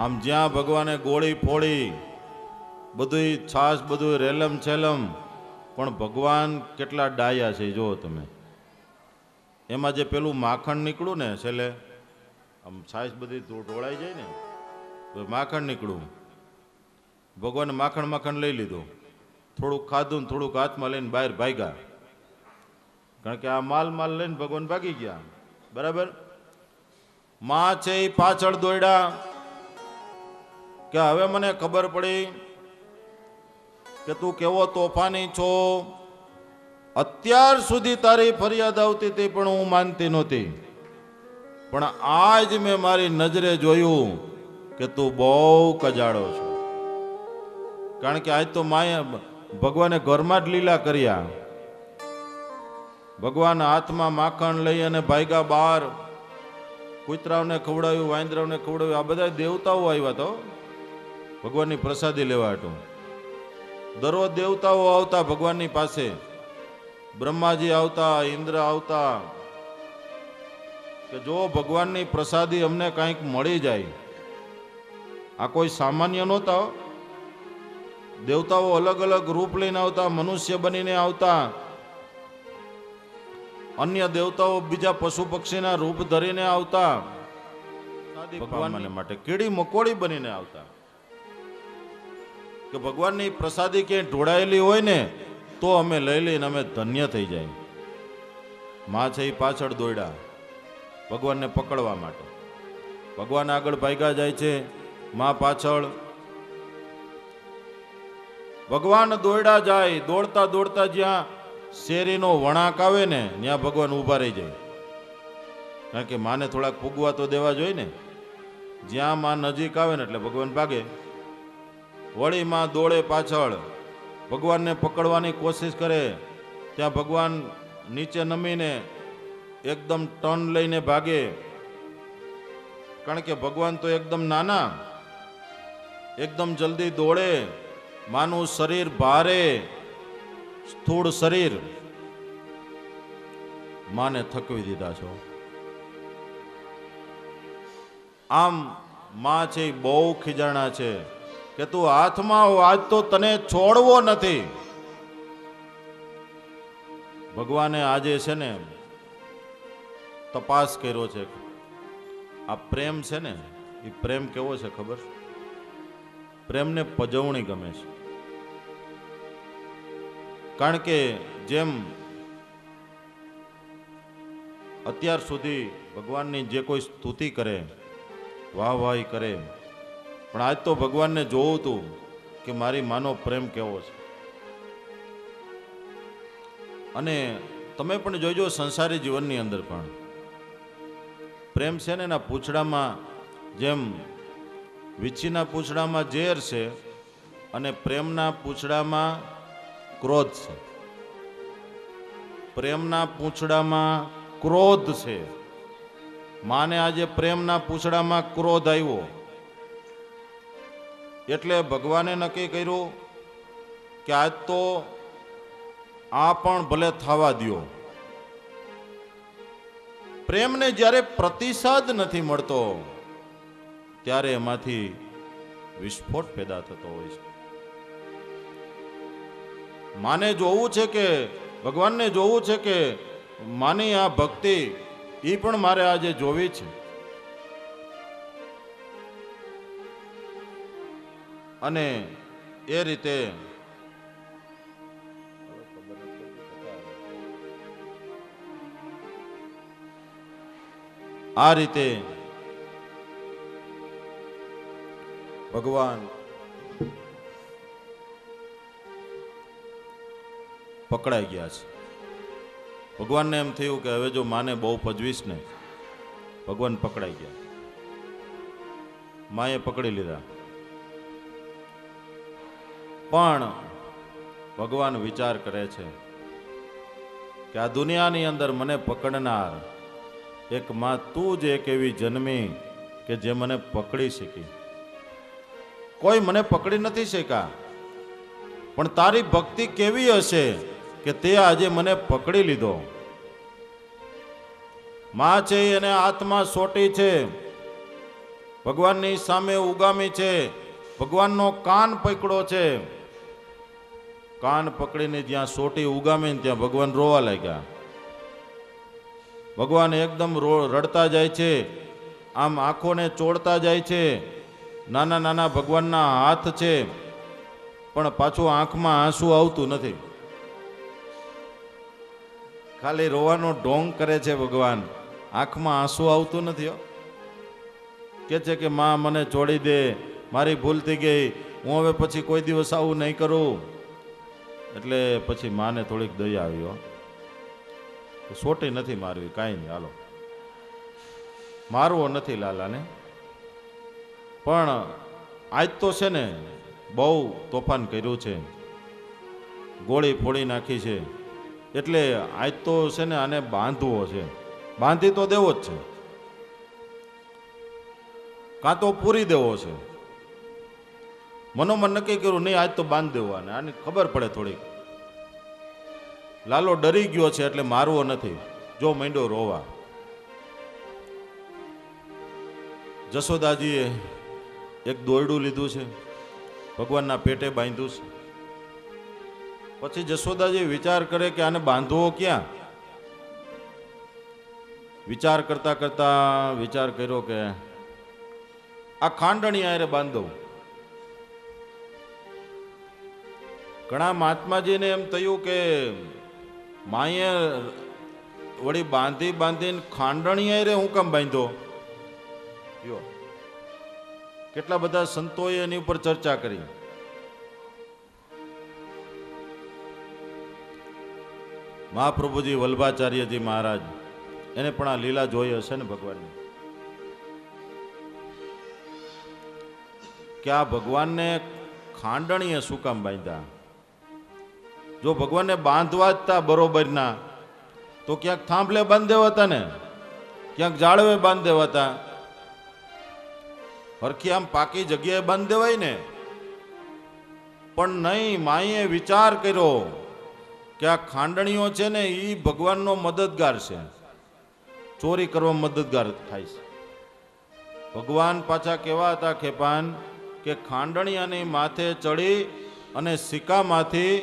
આમ જ્યાં ભગવાને ગોળી ફોડી, બધું છાસ બધું રેલમ છેલમ, પણ ભગવાન કેટલા ડાયા છે જુઓ તમે. એમાં જે પેલું માખણ નીકળ્યું ને છેલ્લે, આમ છાસ બધી ઢોળાઈ જાય ને તો માખણ નીકળ્યું. ભગવાને માખણ લઈ લીધું, થોડુંક ખાધું ને થોડુંક હાથમાં લઈને બહાર ભાગ્યા. કારણ કે આ માલ લઈને ભગવાન ભાગી ગયા. બરાબર. માં છે એ પાછળ દોડ્યા કે હવે મને ખબર પડી કે તું કેવો તોફાની છો. અત્યાર સુધી તારી ફરિયાદ આવતી હતી પણ હું માનતી નહોતી, પણ આજ મેં મારી નજરે જોયું કે તું બહુ કજાડો છો. કારણ કે આજ તો માએ ભગવાને ઘરમાં જ લીલા કર્યા. ભગવાન હાથમાં માખણ લઈ અને ભાગ્યા બહાર. કૂતરાઓને ખવડાવ્યું, વાંદરાઓને ખવડાવ્યું. આ બધા દેવતાઓ આવ્યા તો ભગવાનની પ્રસાદી લેવા હતું. દરરોજ દેવતાઓ આવતા ભગવાનની પાસે. બ્રહ્માજી આવતા, ઇન્દ્ર આવતા, કે જો ભગવાનની પ્રસાદી અમને કાંઈક મળી જાય, આ કોઈ સામાન્ય નહોતા હો. દેવતાઓ અલગ અલગ રૂપ લઈને આવતા, મનુષ્ય બનીને આવતા, અન્ય દેવતાઓ બીજા પશુ પક્ષીના રૂપ ધરીને આવતા, ભગવાન માટે કીડી મકોડી બનીને આવતા. કે ભગવાનની પ્રસાદી ક્યાંય ઢોળાયેલી હોય ને તો અમે લઈ લઈને અમે ધન્ય થઈ જાય. માં છે એ પાછળ દોડ્યા ભગવાનને પકડવા માટે. ભગવાન આગળ ભાગ્યા જાય છે, માં પાછળ. ભગવાન દોડ્યા જાય, દોડતા દોડતા જ્યાં શેરીનો વણાક આવે ને ત્યાં ભગવાન ઊભા રહી જાય. કારણ કે માને થોડાક પૂગવા તો દેવા જોઈએ ને. જ્યાં માં નજીક આવે ને એટલે ભગવાન ભાગે. વળી માં દોડે પાછળ, ભગવાનને પકડવાની કોશિશ કરે. ત્યાં ભગવાન નીચે નમીને એકદમ ટર્ન લઈને ભાગે. કારણ કે ભગવાન તો એકદમ નાના, એકદમ જલ્દી દોડે. માનું શરીર ભારે, સ્થૂળ શરીર, માને થકવી દીધા છો. આમ માં છે બહુ ખીજાણા છે કે તું હાથમાં હો, આજ તો તને છોડવો નથી. ભગવાને આજે છે ને તપાસ કર્યો છે. આ પ્રેમ છે ને, એ પ્રેમ કેવો છે ખબર? પ્રેમને પજવણી ગમે છે. કારણ કે જેમ અત્યાર સુધી ભગવાનની જે કોઈ સ્તુતિ કરે, વાહવાહી કરે, પણ આજ તો ભગવાનને જોવું હતું કે મારી માનો પ્રેમ કેવો છે. અને તમે પણ જોજો સંસારી જીવનની અંદર પણ પ્રેમ છે ને એના પૂંછડામાં, જેમ વીછીના પૂંછડામાં ઝેર છે અને પ્રેમના પૂંછડામાં ક્રોધ છે. પ્રેમના પૂંછડામાં ક્રોધ છે. માને આજે પ્રેમના પૂંછડામાં ક્રોધ આવ્યો એટલે ભગવાને નક્કી કર્યું કે આજ તો આ પણ ભલે થવા દ્યો. પ્રેમને જ્યારે પ્રતિસાદ નથી મળતો ત્યારે એમાંથી વિસ્ફોટ પેદા થતો હોય છે. માને જોવું છે કે ભગવાનને જોવું છે કે માની આ ભક્તિ એ પણ મારે આજે જોવી છે. અને એ રીતે ભગવાન પકડાઈ ગયા છે. ભગવાનને એમ થયું કે હવે જો માને બહુ પજવીશ ને, ભગવાન પકડાઈ ગયા. માએ પકડી લીધા. પણ ભગવાન વિચાર કરે છે કે આ દુનિયાની અંદર મને પકડનાર એક માં તું જ એક એવી જન્મી કે જે મને પકડી શકી. કોઈ મને પકડી નથી શક્યા, પણ તારી ભક્તિ કેવી હશે કે તે આજે મને પકડી લીધો. માં છે એને હાથમાં સોટી છે, ભગવાનની સામે ઉગામી છે, ભગવાનનો કાન પકડ્યો છે. કાન પકડીને જ્યાં સોટી ઉગામી ત્યાં ભગવાન રોવા લાગ્યા. ભગવાન એકદમ રડતા જાય છે, આમ આંખોને ચોળતા જાય છે. નાના નાના ભગવાનના હાથ છે, પણ પાછું આંખમાં આંસુ આવતું નથી. ખાલી રોવાનો ઢોંગ કરે છે ભગવાન, આંખમાં આંસુ આવતું નથી. કે છે કે માં મને છોડી દે, મારી ભૂલ થઈ ગઈ, હું હવે પછી કોઈ દિવસ આવું નહીં કરું. એટલે પછી માને થોડીક દયા આવી, સોટી નથી મારવી, કાંઈ નહીં, હાલો મારવો નથી લાલાને. પણ આજ તો છે ને બહુ તોફાન કર્યું છે, ગોળી ફોડી નાખી છે, એટલે આજ તો છે ને આને બાંધવો છે. બાંધી તો દેવો જ છે, કાં તો પૂરી દેવો છે. મનોમન નક્કી કર્યું નહીં, આજ તો બાંધી દેવો. આને આની ખબર પડે થોડીક, લાલો ડરી ગયો છે એટલે મારવો નથી. જો માંડ્યો રોવા. જશોદાજીએ એક દોરડું લીધું છે, ભગવાનના પેટે બાંધ્યું છે. પછી જશોદાજી વિચાર કરે કે આને બાંધવો ક્યાં. વિચાર કરતા કરતા વિચાર કર્યો કે આ ખાંડણી આરે બાંધો. ઘણા મહાત્માજીને એમ થયું કે માએ વળી બાંધી બાંધીને ખાંડણી આરે હું કામ બાંધો. કેટલા બધા સંતોએ એની ઉપર ચર્ચા કરી. મહાપ્રભુજી વલ્ભાચાર્યજી મહારાજ એને પણ આ લીલા જોઈ હશે ને ભગવાનની, કે આ ભગવાનને ખાંડણીએ શું કામ બાંધ્યા. જો ભગવાનને બાંધવા જ તા બરોબરના તો ક્યાંક થાંભલે બાંધ દેવાતા ને, ક્યાંક જાળવે બાંધ દેવાતા, હરખી આમ પાકી જગ્યાએ બાંધ દેવાય ને. પણ નહીં, માએ વિચાર કર્યો કે આ ખાંડણીઓ છે ને એ ભગવાનનો મદદગાર છે, ચોરી કરવા મદદગાર થાય છે. ભગવાન પાછા કેવા હતા ખેપાન કે ખાંડણીયાની માથે ચડી અને સિક્કામાંથી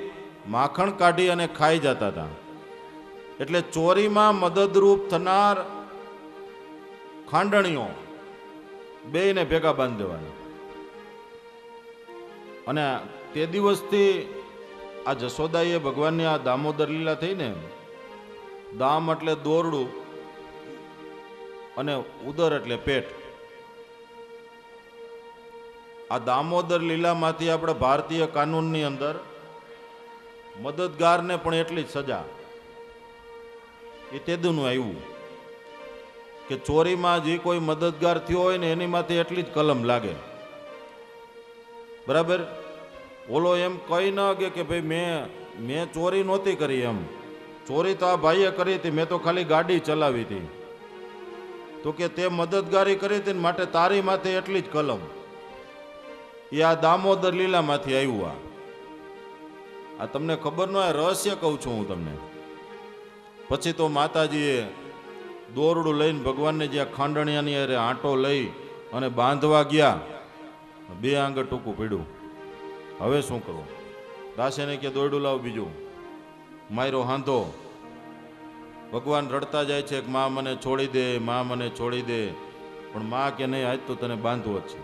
માખણ કાઢી અને ખાઈ જતા હતા. એટલે ચોરીમાં મદદરૂપ થનાર ખાંડણીઓ બેયને ભેગા બાંધી દેવાના. અને તે દિવસથી આ જશોદાએ ભગવાનની આ દામોદર લીલા થઈ ને, દામ એટલે દોરડું અને ઉદર એટલે પેટ. આ દામોદર લીલામાંથી આપણે ભારતીય કાનૂનની અંદર મદદગારને પણ એટલી જ સજા. એ તેદુનું આવ્યું કે ચોરીમાં જે કોઈ મદદગાર થયો હોય ને એની માથે એટલી જ કલમ લાગે. બરાબર. ઓલો એમ કહી ન કે ભાઈ મેં ચોરી નહોતી કરી, એમ ચોરી તો આ ભાઈએ કરી હતી, મેં તો ખાલી ગાડી ચલાવી હતી. તો કે તે મદદગારી કરી હતી માટે તારી માથે એટલી જ કલમ. એ આ દામોદર લીલામાંથી આવ્યું. આ તમને ખબર ન હોય, રહસ્ય કહું છું હું તમને. પછી તો માતાજીએ દોરડું લઈને ભગવાનને જ્યાં ખાંડણિયાની અરે આંટો લઈ અને બાંધવા ગયા, બે આંગળ ટૂંકું પડ્યું. હવે શું કરવું? દાસેને કે દોરડું લાવ બીજું. માયરો હાંધો. ભગવાન રડતા જાય છે કે માં મને છોડી દે, માં મને છોડી દે. પણ માં કે નહીં, આજ તો તને બાંધવો જ છે.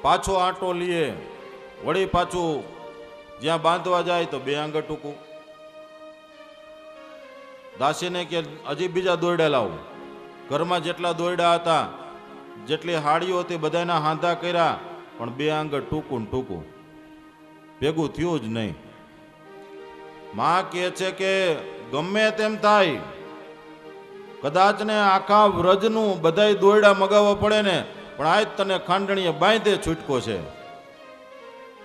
પાછો આંટો લીએ, વળી પાછું જ્યાં બાંધવા જાય તો બે આંગળ ટૂંકું. દાસીને કે હજી બીજા દોરડા લાવું. ઘરમાં જેટલા દોરડા હતા, જેટલી હાડીઓ હતી, બધાના હાંધા કર્યા, પણ બે આંગળ ટૂંકું ટૂંકું, ભેગું થયું જ નહીં. માં કહે છે કે ગમે તેમ થાય, કદાચ ને આખા વ્રજનું બધાય દોરડા મગાવવા પડે ને, પણ આજ તને ખાંડણીએ બાંધે છૂટકો છે.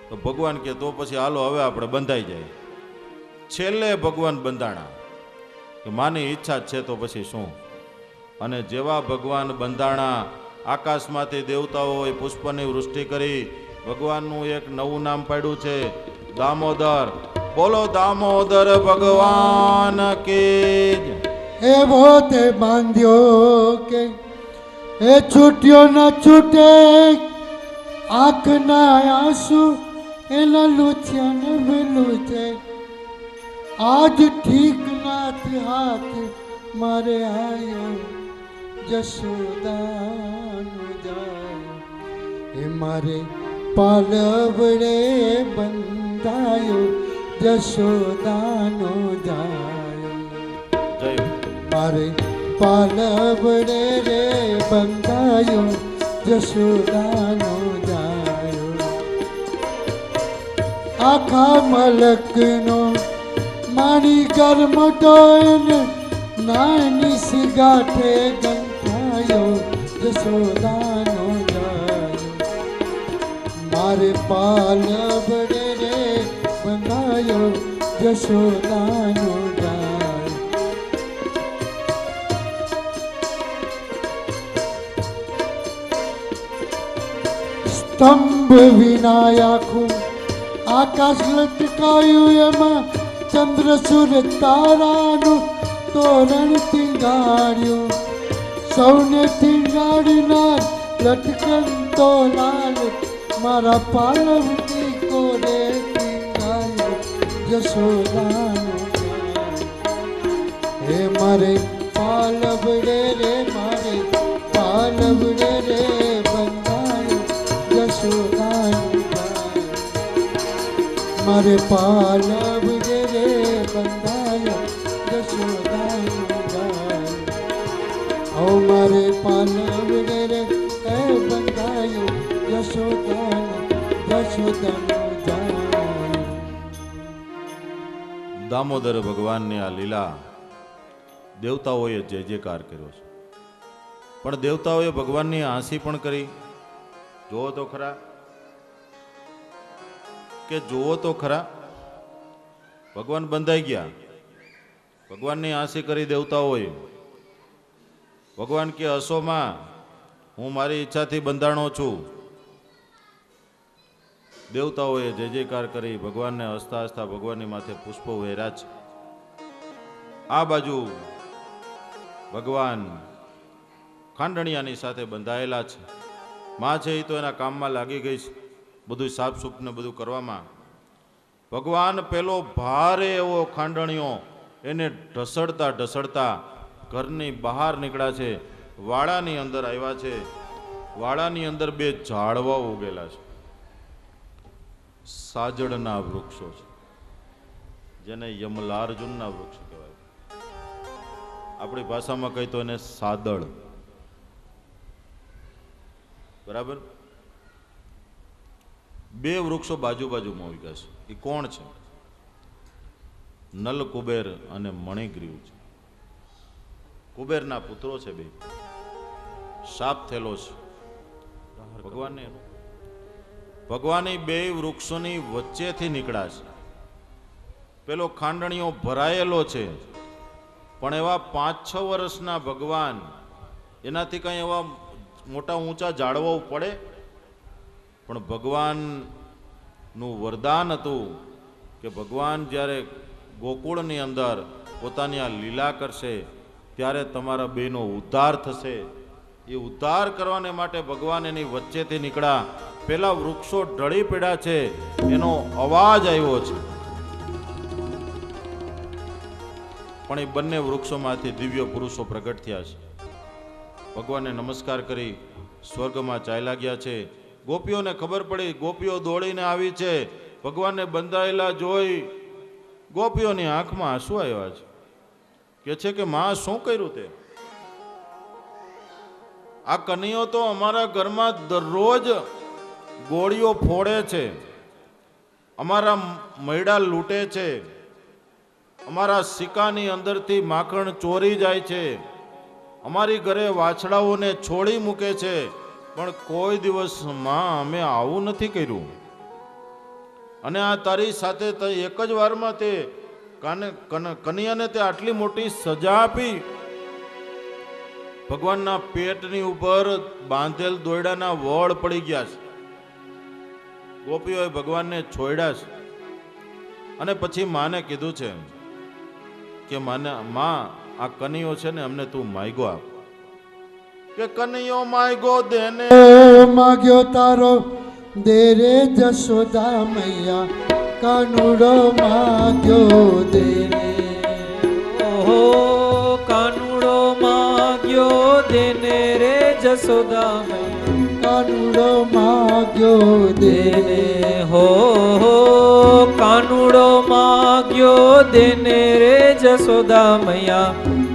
તો ભગવાન કે તો પછી હાલો હવે આપણે બંધાઈ જાય. છેલ્લે ભગવાન બંધાણા કે માની ઈચ્છા જ છે તો પછી શું. અને જેવા ભગવાન બંધાણા, આકાશમાંથી દેવતાઓએ પુષ્પની વૃષ્ટિ કરી ભગવાનનું એક નવું નામ પાડ્યું છે, દામોદર. બોલો દામોદર ભગવાન કી. એવો તે બાંધ્યો કે એ છૂટ્યો ન છૂટે, આંખના આંસુ એના લૂછ્યા ને લૂછે. આજ ઠીક નાથ હાથ મારે આયો, જશોદાનો જાય. એ મારે પાલવડે બંધાયો, જશોદાનો જાય. મારે પાલવડે રે બંધાયો, જશોદાનો જાય. આખા મલકનો મારી ગરમ ટોયને નાની સિગાઠે ગંઠાયો, જશોદાનો જાય. મારે પાલવડે રે બંધાયો, જશોદાનો જાય. સ્તંભ વિનાયકું આકાશ લટકાયું, એમાં ચંદ્ર સૂર તારાનું તોરણ ટીંગાડ્યું. સૌને ટીંગ લગાડનાર લટકન તો લાલ મારા પાલવની કોરે ટીંગાયો યશોદાનો હે મારે પાલવડે રે મારે પાલવડે રે બંધાયો યશોદાનો મારે પાલવડે રે બંધાયો યશોદાનો ઓ મારે પાલવડે રે બંધાયો યશોદાનો દામોદર ભગવાનની આ લીલા દેવતાઓએ જય જયકાર કર્યો છે, પણ દેવતાઓએ ભગવાનની હાંસી પણ કરી. જુઓ તો ખરા કે જુઓ તો ખરા, ભગવાન બંધાઈ ગયા, ભગવાનની હાંસી કરી દેવતાઓએ. ભગવાન કે હસોમાં હું મારી ઈચ્છાથી બંધાણો છું. દેવતાઓએ જય જયકાર કરી ભગવાનને હસતા હસતા ભગવાનની માથે પુષ્પો વહેર્યા છે. આ બાજુ ભગવાન ખાંડણિયાની સાથે બંધાયેલા છે. માં છે એ તો એના કામમાં લાગી ગઈ છે, બધું સાફસૂફ ને બધું કરવામાં. ભગવાન પેલો ભારે એવો ખાંડણિયો એને ઢસડતા ઢસડતા ઘરની બહાર નીકળ્યા છે, વાડાની અંદર આવ્યા છે. વાડાની અંદર બે ઝાડવા ઉગેલા છે, સાજડના વૃક્ષો છે, જેને યમલાર્જુનના વૃક્ષ કહેવાય. આપણી ભાષામાં કહી તો એને સાદળ, બરાબર. બે વૃક્ષો બાજુ બાજુમાં ઉગ્યા છે. એ કોણ છે? નલ કુબેર અને મણિગ્રીવ છે. કુબેરના પુત્રો છે બે. શાપ થયેલો છે ભગવાનને. ભગવાનની બે વૃક્ષોની વચ્ચેથી નીકળ્યા છે. પેલો ખાંડણીઓ ભરાયેલો છે, પણ એવા 5-6 વર્ષના ભગવાન, એનાથી કંઈ એવા મોટા ઊંચા ઝાડવાઓ પડે? પણ ભગવાનનું વરદાન હતું કે ભગવાન જ્યારે ગોકુળની અંદર પોતાની આ લીલા કરશે ત્યારે તમારા બેનો ઉદ્ધાર થશે. એ ઉદ્ધાર કરવાને માટે ભગવાન એની વચ્ચેથી નીકળ્યા. પેલા વૃક્ષો ઢળી પડ્યા છે, એનો અવાજ આવ્યો છે, પણ એ બંને વૃક્ષોમાંથી દિવ્ય પુરુષો પ્રગટ થયા છે. ભગવાનને નમસ્કાર કરી સ્વર્ગમાં ચાલ્યા ગયા છે. ગોપીઓને ખબર પડી, ગોપીઓ દોડીને આવી છે. ભગવાનને બંધાયેલા જોઈ ગોપીઓની આંખમાં આંસુ આવ્યા છે. કે છે કે માં શું કર્યું તે? આ કનૈયો તો અમારા ઘરમાં દરરોજ ગોળીઓ ફોડે છે, અમારા મૈડા લૂંટે છે, અમારા સિક્કાની અંદરથી માખણ ચોરી જાય છે, અમારી ઘરે વાછડાઓને છોડી મૂકે છે, પણ કોઈ દિવસ માં અમે આવું નથી કર્યું. અને આ તારી સાથે એક જ વારમાં તે કનૈયાને તે આટલી મોટી સજા આપી. ભગવાનના પેટની ઉપર બાંધેલ દોયડાના વળ પડી ગયા છે. ગોપીઓએ ભગવાનને છોડ્યા છે અને પછી માને કીધું છે કે માં આ કનૈયો છે ને અમને તું માગ્યો આપ. કે કનૈયો માગ્યો દેને માગ્યો તારો દે રે જશોદા મૈયા, કાનુડો માગ્યો દે રે. ઓહો કાનુડો માગ્યો દેને રે જશોદા મૈયા, કાનુડો માગ્યો દે રે. હો કાનુડો માગ્યો દેને રે જશોદા મૈયા,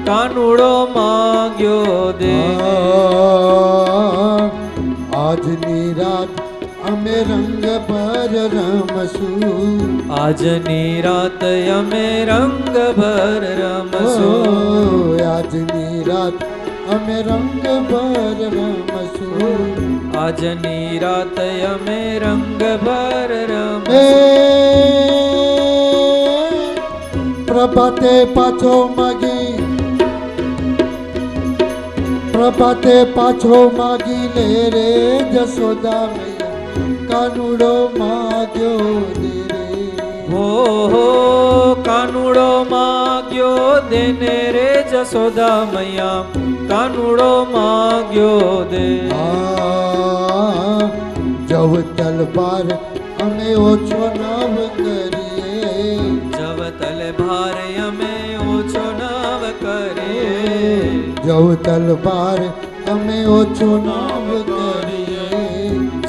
કાનુડો માગ્યો દે. આજની રાત અમે રંગ ભર રમશું, આજની રાત અમે રંગ ભર રમશું, આજની રાત અમે રંગ ભર રમશું, આજની રાત અમે રંગ ભર રમશું. પ્રભાતે પાછો માગી, પ્રભાતે પાછો માગી લે રે જશોદા મૈયા, કાનુડો માગ્યો દે રે. હો કાનુડો માગ્યો દેને રે જશોદા મૈયા, કાનુડો માગ્યો દે. જવતલ બાર અમે ઓછો નવ કરીએ. જવતલ ભારે અમે ઓછો નવ કરીએ. જવતલ બાર અમે ઓછો નવ કરીએ.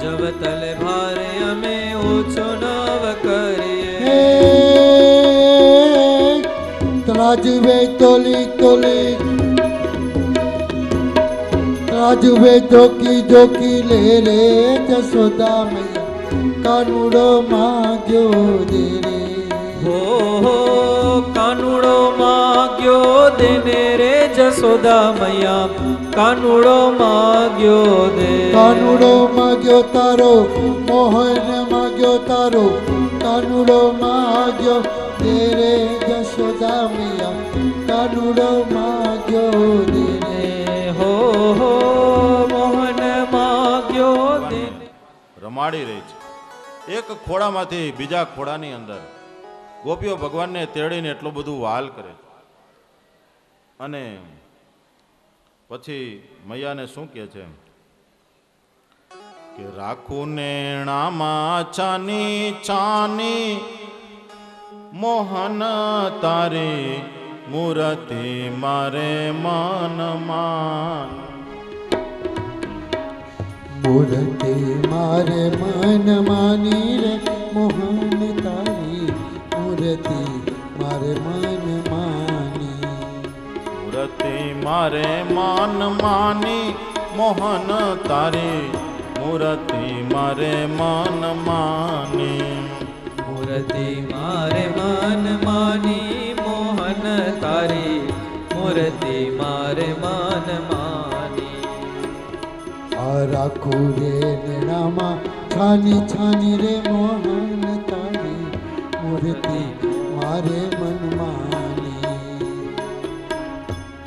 જવતલ ભારે અમે ઓછો નવ કરીએ. હે ત્રાજવે તોલી તોલી ત્રાજવે જોકી જોકી લે રે જશોદા મૈયા કાનુડો માગ્યો દે રે. હો કાનુડો માગ્યો દેને રે જશોદા મૈયા કાનુડો માગ્યો દે. કાનુડો માગ્યો તારો મોહન માગ્યો તારો કાનુડો માગ્યો દે રે જશોદા મૈયા કાનુડો માગ્યો દે રે. હો મોહન માગ્યો દે. રમાડી રહી છે. એક ખોળામાંથી બીજા ખોળાની અંદર ગોપીઓ ભગવાનને તેડીને એટલું બધું વહાલ કરે છે. અને પછી મૈયાને શું કહે છે કે રાખું નેણામાં છાની છાની મોહન તારી મૂર્તિ મારે મનમાં. મૂર્તિ મારે મન માની રે મોહન તારી મૂર્તિ મારે મન માની. મૂર્તિ મારે મન માની મોહન તારી મૂર્તિ મારે મન માની. મૂર્તિ મારે મન માની મોહન તારી મૂર્તિ મારે મન માની. આ રાખું રે નેણામાં છાની છાની રે મોહન તારી મૂર્તિ મારે મન માની.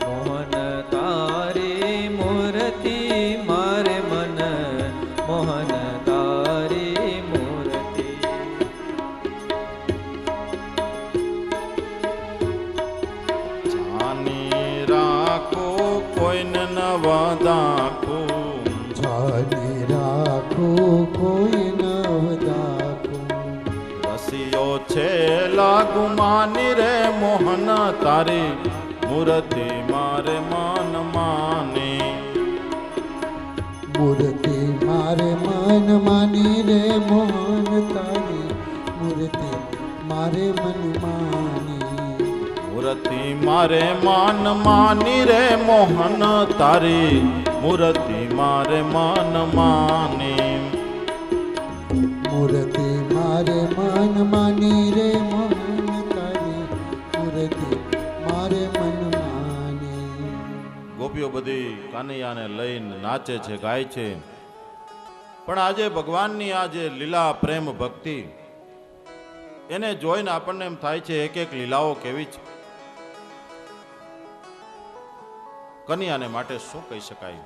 મોહન તારી મૂર્તિ મારે મન મોહન તારી મૂર્તિ. છાની રાખો કોઈને ન વદાખું. છાની રાખું કોઈ નવ દાખું. રસિયો છે લાગુ માની રે મોહન તારી મૂર્તિ મારે મન માની. મૂર્તિ મારે મન માની રે મોહન તારી મૂર્તિ મારે મન માની. મૂર્તિ મારે મન માની રે મોહન તારી મૂર્તિ મારે મન માની. મૂર્તિ મારે મન માની રે મોહન તારી મૂર્તિ મારે મન માની. ગોપીઓ બધી કાનૈયાને લઈને નાચે છે, ગાય છે. પણ આજે ભગવાનની આ જે લીલા પ્રેમ ભક્તિ એને જોઈને આપણને એમ થાય છે એક એક લીલાઓ કેવી છે. કન્યાને માટે શું કહી શકાય,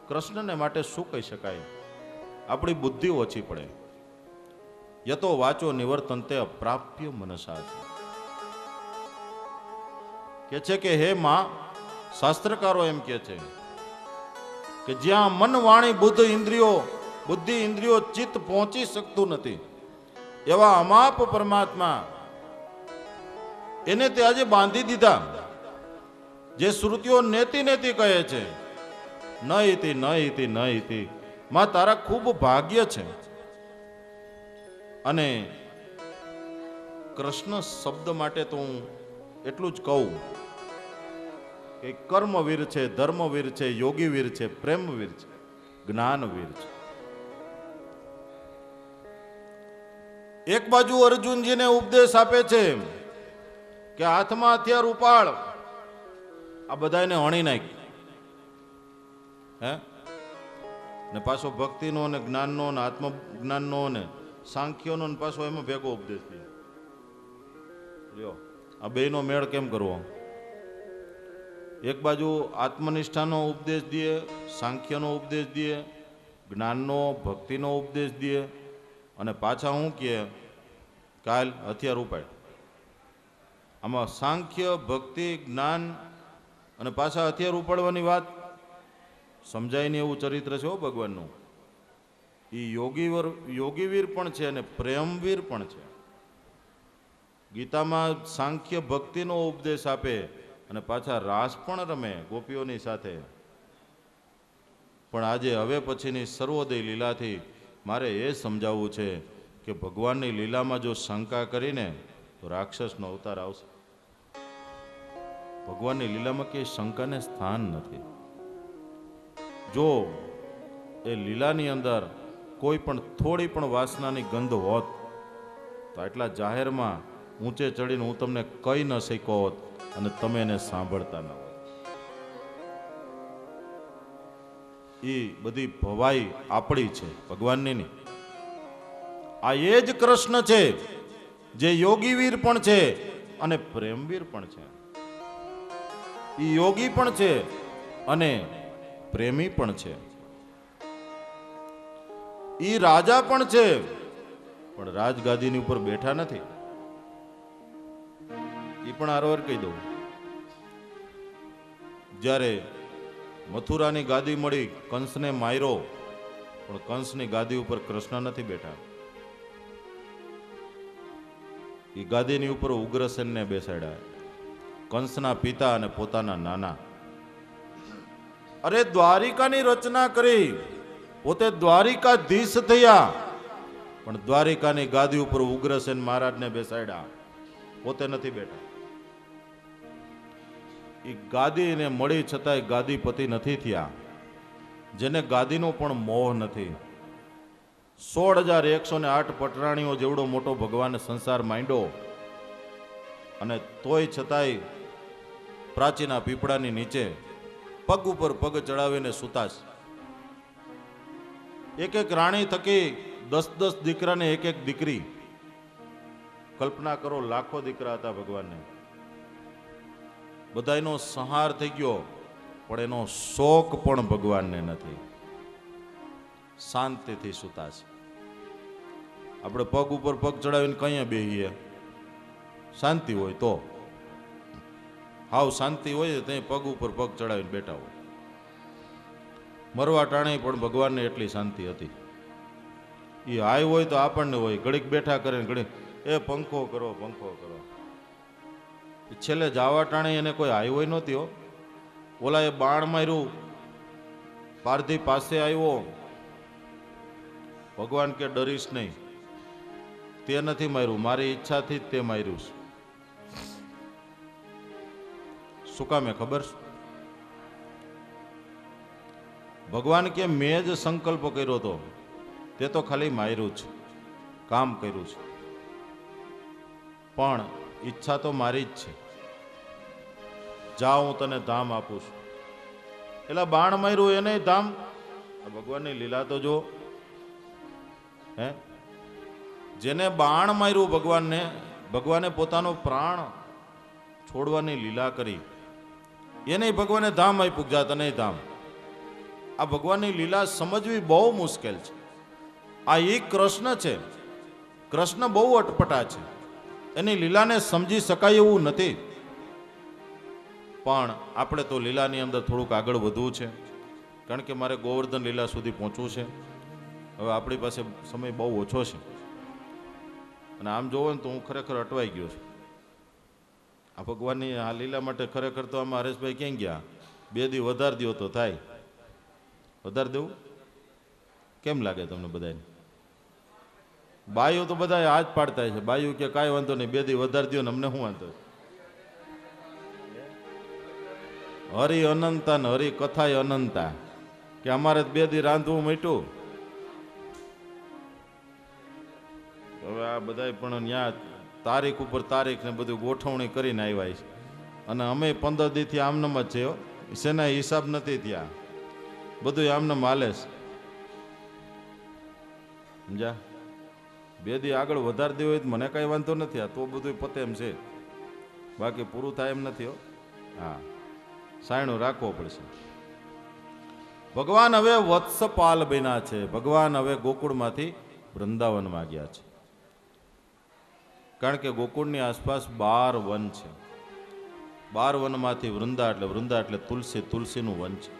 કૃષ્ણને માટે શું કહી શકાય. આપણી બુદ્ધિ ઓછી પડે. યતો વાચો નિવર્તન્તે અપ્રાપ્ય મનસા કે છે કે હે માં, શાસ્ત્રકારો એમ કે છે કે જ્યાં મન વાણી બુદ્ધિ ઇન્દ્રિયો ચિત્ત પહોંચી શકતું નથી એવા અમાપ પરમાત્મા એને તે આજે બાંધી દીધા. જે શ્રુતિઓ નેતિ નેતિ કહે છે ન ઇતિ ન ઇતિ ન ઇતિ. માં તારા ખૂબ ભાગ્ય છે. અને કૃષ્ણ શબ્દ માટે તો હું એટલું જ કહું કે કર્મવીર છે, ધર્મવીર છે, યોગીવીર છે, પ્રેમવીર છે, જ્ઞાનવીર છે. એક બાજુ અર્જુનજીને ઉપદેશ આપે છે કે હાથમાં હથિયાર ઉપાડ, આ બધાને હણી નાખ. હે ને પાછો ભક્તિનો ને જ્ઞાનનો ને આત્મજ્ઞાનનો ને સાંખ્યોનો ને પાછો એમાં ભેગો ઉપદેશ થયો. લ્યો આ બેનો મેળ કેમ કરવો? એક બાજુ આત્મનિષ્ઠાનો ઉપદેશ દે, સાંખ્યનો ઉપદેશ દે, જ્ઞાનનો ભક્તિનો ઉપદેશ દે, અને પાછા હું કહે કાલ હથિયાર ઉપાડ. આમાં સાંખ્ય ભક્તિ જ્ઞાન અને પાછા હથિયાર ઉપાડવાની વાત સમજાય નહીં એવું ચરિત્ર છે હો ભગવાનનું. એ યોગીવીર પણ છે અને પ્રેમવીર પણ છે. ગીતામાં સાંખ્ય ભક્તિનો ઉપદેશ આપે અને પાછા રાસ પણ રમે ગોપીઓની સાથે. પણ આજે હવે પછીની સર્વોદય લીલાથી મારે એ સમજાવવું છે કે ભગવાનની લીલામાં જો શંકા કરીને તો રાક્ષસનો અવતાર આવશે. ભગવાનની લીલામાં કે શંકાને સ્થાન નથી. જો એ લીલાની અંદર કોઈ પણ થોડી પણ વાસનાની ગંધ હોત તો આટલા જાહેરમાં ઊંચે ચડીને હું તમને કહી ન શક્યો હોત અને તમે એને સાંભળતા ન હોત. એ બધી ભવાઈ આપણી છે, ભગવાનની નહીં. આ એ જ કૃષ્ણ છે જે યોગીવીર પણ છે અને પ્રેમવીર પણ છે. એ યોગી પણ છે અને પ્રેમી પણ છે. એ રાજા પણ છે પણ રાજગાદીની ઉપર બેઠા નથી. એ પણ આરોર કહી દઉં, જ્યારે મથુરાની ગાદી મળી કંસને માર્યો પણ કંસની ગાદી ઉપર કૃષ્ણ નથી બેઠા. એ ગાદીની ઉપર ઉગ્રસેનને બેસાડ્યા, કંસના પિતા અને પોતાના નાના. અરે દ્વારિકાની રચના કરી, પોતે દ્વારિકાધીશ થયા પણ દ્વારિકાની ગાદી ઉપર ઉગ્રસેન મહારાજને બેસાડ્યા, પોતે નથી બેઠા. એ ગાદીને મળી છતાંય ગાદીપતિ નથી થયા, જેને ગાદીનો પણ મોહ નથી. 16,108 પટરાણીઓ જેવડો મોટો ભગવાને સંસાર માંડ્યો અને તોય છતાંય પ્રાચીના પીપળાની નીચે પગ ઉપર પગ ચડાવીને સુતાશ. એક એક રાણી થકી 10-10 દીકરાને એક એક દીકરી. કલ્પના કરો, લાખો દીકરા હતા ભગવાનને. બધાયનો સંહાર થઈ ગયો પણ એનો શોક પણ ભગવાનને નથી. શાંતિથી સુતા છે. આપણે પગ ઉપર પગ ચડાવીને કઈ બેહીએ? શાંતિ હોય તો, હાવ શાંતિ હોય ત્યાં પગ ઉપર પગ ચડાવીને બેઠા હોય. મરવા ટાણે પણ ભગવાનને એટલી શાંતિ હતી. એ હાય હોય તો આપણને હોય, ઘડીક બેઠા કરે ને ઘડીક એ પંખો કરો પંખો કરો. છેલ્લે જાવા ટાણે એને કોઈ હાય હોય નહોતી હો. ઓલા એ બાણ માર્યું, પારધી પાસે આવ્યો, ભગવાન કે ડરીશ નહીં, તે નથી માર્યું, મારી ઈચ્છાથી જ તે માર્યું છે. શું કામે ખબર છે? ભગવાન કે મેં જ સંકલ્પ કર્યો હતો, તે તો ખાલી માર્યું છે, કામ કર્યું છે, પણ ઈચ્છા તો મારી જ છે. જા હું તને ધામ આપું છું. એટલે બાણ માર્યું એને ધામ. ભગવાનની લીલા તો જો. હે, જેને બાણ માર્યું ભગવાને પોતાનો પ્રાણ છોડવાની લીલા કરી, એને ભગવાને ધામ આપ્યું, જા તને ધામ. આ ભગવાનની લીલા સમજવી બહુ મુશ્કેલ છે. આ એ કૃષ્ણ છે. કૃષ્ણ બહુ અટપટા છે, એની લીલાને સમજી શકાય એવું નથી. પણ આપણે તો લીલાની અંદર થોડુંક આગળ વધવું છે, કારણ કે મારે ગોવર્ધન લીલા સુધી પહોંચવું છે. હવે આપણી પાસે સમય બહુ ઓછો છે અને આમ જોવો ને તો હું ખરેખર અટવાઈ ગયો છું. આ ભગવાનની આ લીલા માટે ખરેખર તો આમાં હરેશભાઈ ક્યાં ગયા? 2 દી વધારી દો તો થાય. વધારી દેવું કેમ લાગે તમને બધાને? બાયું તો બધા હાથ પાડતા છે. બાયું કે કાંઈ વાંધો નહીં, 2 દી વધારી દો ને અમને શું વાંધો? હરિ અનંતા ને હરિ કથાય અનંતા, કે અમારે 2 દી રાંધવું મીઠું. હવે આ બધા પણ ત્યાં તારીખ ઉપર તારીખ ને બધું ગોઠવણી કરીને આવ્યા છે અને અમે 15 દીથી આમનામ જ છે. શેના હિસાબ નથી ત્યાં, બધું આમનામ હાલે છે. સમજા? 2 દી આગળ વધારી દેવું હોય તો મને કાંઈ વાંધો નથી. આ તો બધું પતે એમ છે, બાકી પૂરું થાય એમ નથી હો. હા, સાયણું રાખવો પડશે. ભગવાન હવે વત્સપાલ બન્યા છે. ભગવાન હવે ગોકુળમાંથી વૃંદાવનમાં ગયા છે, કારણ કે ગોકુળની આસપાસ 12 વન છે. બાર વનમાંથી વૃંદા એટલે તુલસી, તુલસીનું વન છે.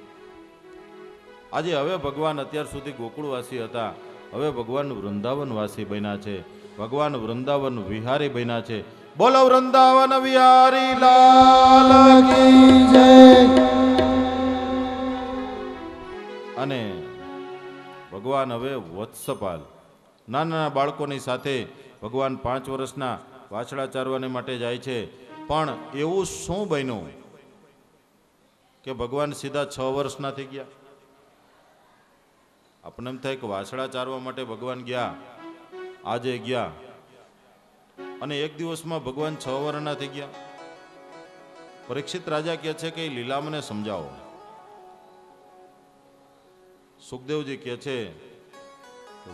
આજે હવે ભગવાન અત્યાર સુધી ગોકુળવાસી હતા, હવે ભગવાન વૃંદાવનવાસી બન્યા છે, ભગવાન વૃંદાવન વિહારી બન્યા છે. બોલો વૃંદાવન વિહારી લાલ કી જય. અને ભગવાન હવે વત્સપાલ, નાના બાળકોની સાથે ભગવાન 5 વર્ષના વાછડા ચારવાને માટે જાય છે. પણ એવું શું બન્યું કે ભગવાન સીધા 6 વર્ષના થઈ ગયા? આપણને એમ થાય કે વાછડા ચારવા માટે ભગવાન ગયા, આજે ગયા, અને એક દિવસમાં ભગવાન 6 વર્ષના થઈ ગયા. પરીક્ષિત રાજા કહે છે કે એ લીલા મને સમજાવો. સુખદેવજી કહે છે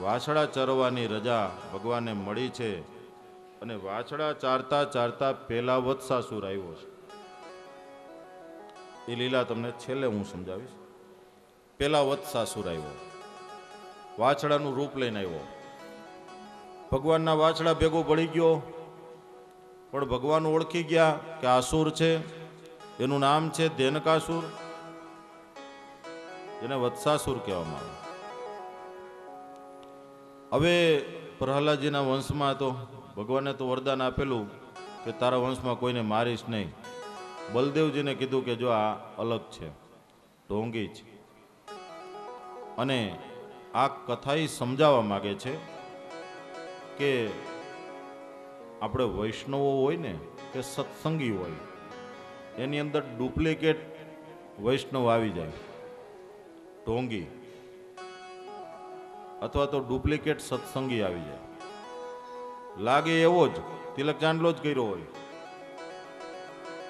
વાછડા ચરવાની રજા ભગવાનને મળી છે, અને વાછડા ચારતા ચારતા પહેલા વત્સાસુર આવ્યો છે. એ લીલા તમને છેલ્લે હું સમજાવીશ. પહેલા વત્સાસુર આવ્યો, વાછડાનું રૂપ લઈને આવ્યો. ભગવાનના વાછડા ભેગો પડી ગયો, પણ ભગવાન ઓળખી ગયા કે આસુર છે. એનું નામ છે ધેનકાસુર, જેને વત્સાસુર કહેવામાં આવે. હવે પ્રહલાદજીના વંશમાં તો ભગવાને તો વરદાન આપેલું કે તારા વંશમાં કોઈને મારીશ નહીં. બલદેવજીને કીધું કે જો આ અલગ છે, ઢોંગી છે. અને આ કથા એ સમજાવવા માગે છે કે આપણે વૈષ્ણવો હોય ને કે સત્સંગી હોય, એની અંદર ડુપ્લિકેટ વૈષ્ણવ આવી જાય, ઢોંગી, અથવા તો ડુપ્લિકેટ સત્સંગી આવી જાય. લાગે એવો જ તિલક ચાંદલો જ કર્યો હોય,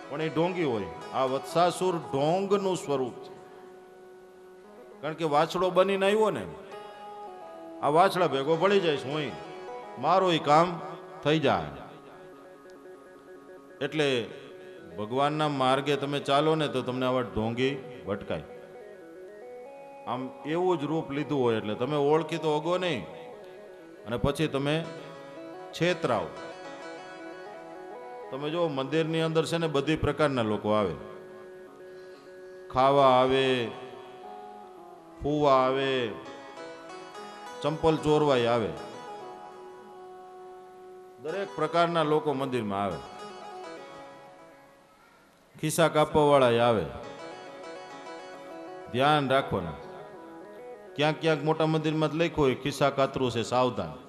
પણ એ ઢોંગી હોય. આ વત્સાસુર ઢોંગનું સ્વરૂપ છે. કારણ કે વાછડો બનીને આવ્યો ને, આ વાછડા ભેગો પડી જાય હું, મારું એ કામ થઈ જાય. એટલે ભગવાનના માર્ગે તમે ચાલો ને તો તમને આવા ઢોંગી ભટકાય. આમ એવું જ રૂપ લીધું હોય એટલે તમે ઓળખી તો અગો નહીં, અને પછી તમે છેતરાવ. તમે જો મંદિરની અંદર છે ને બધી પ્રકારના લોકો આવે, ખાવા આવે, ફૂવા આવે, ચંપલ ચોરવાય આવે, દરેક પ્રકારના લોકો મંદિરમાં આવે, ખિસ્સા કાપવા વાળા આવે. ધ્યાન રાખવાનું. ક્યાંક ક્યાંક મોટા મંદિરમાં જ લખ્યું હોય ખિસ્સા કાતરું છે, સાવધાન.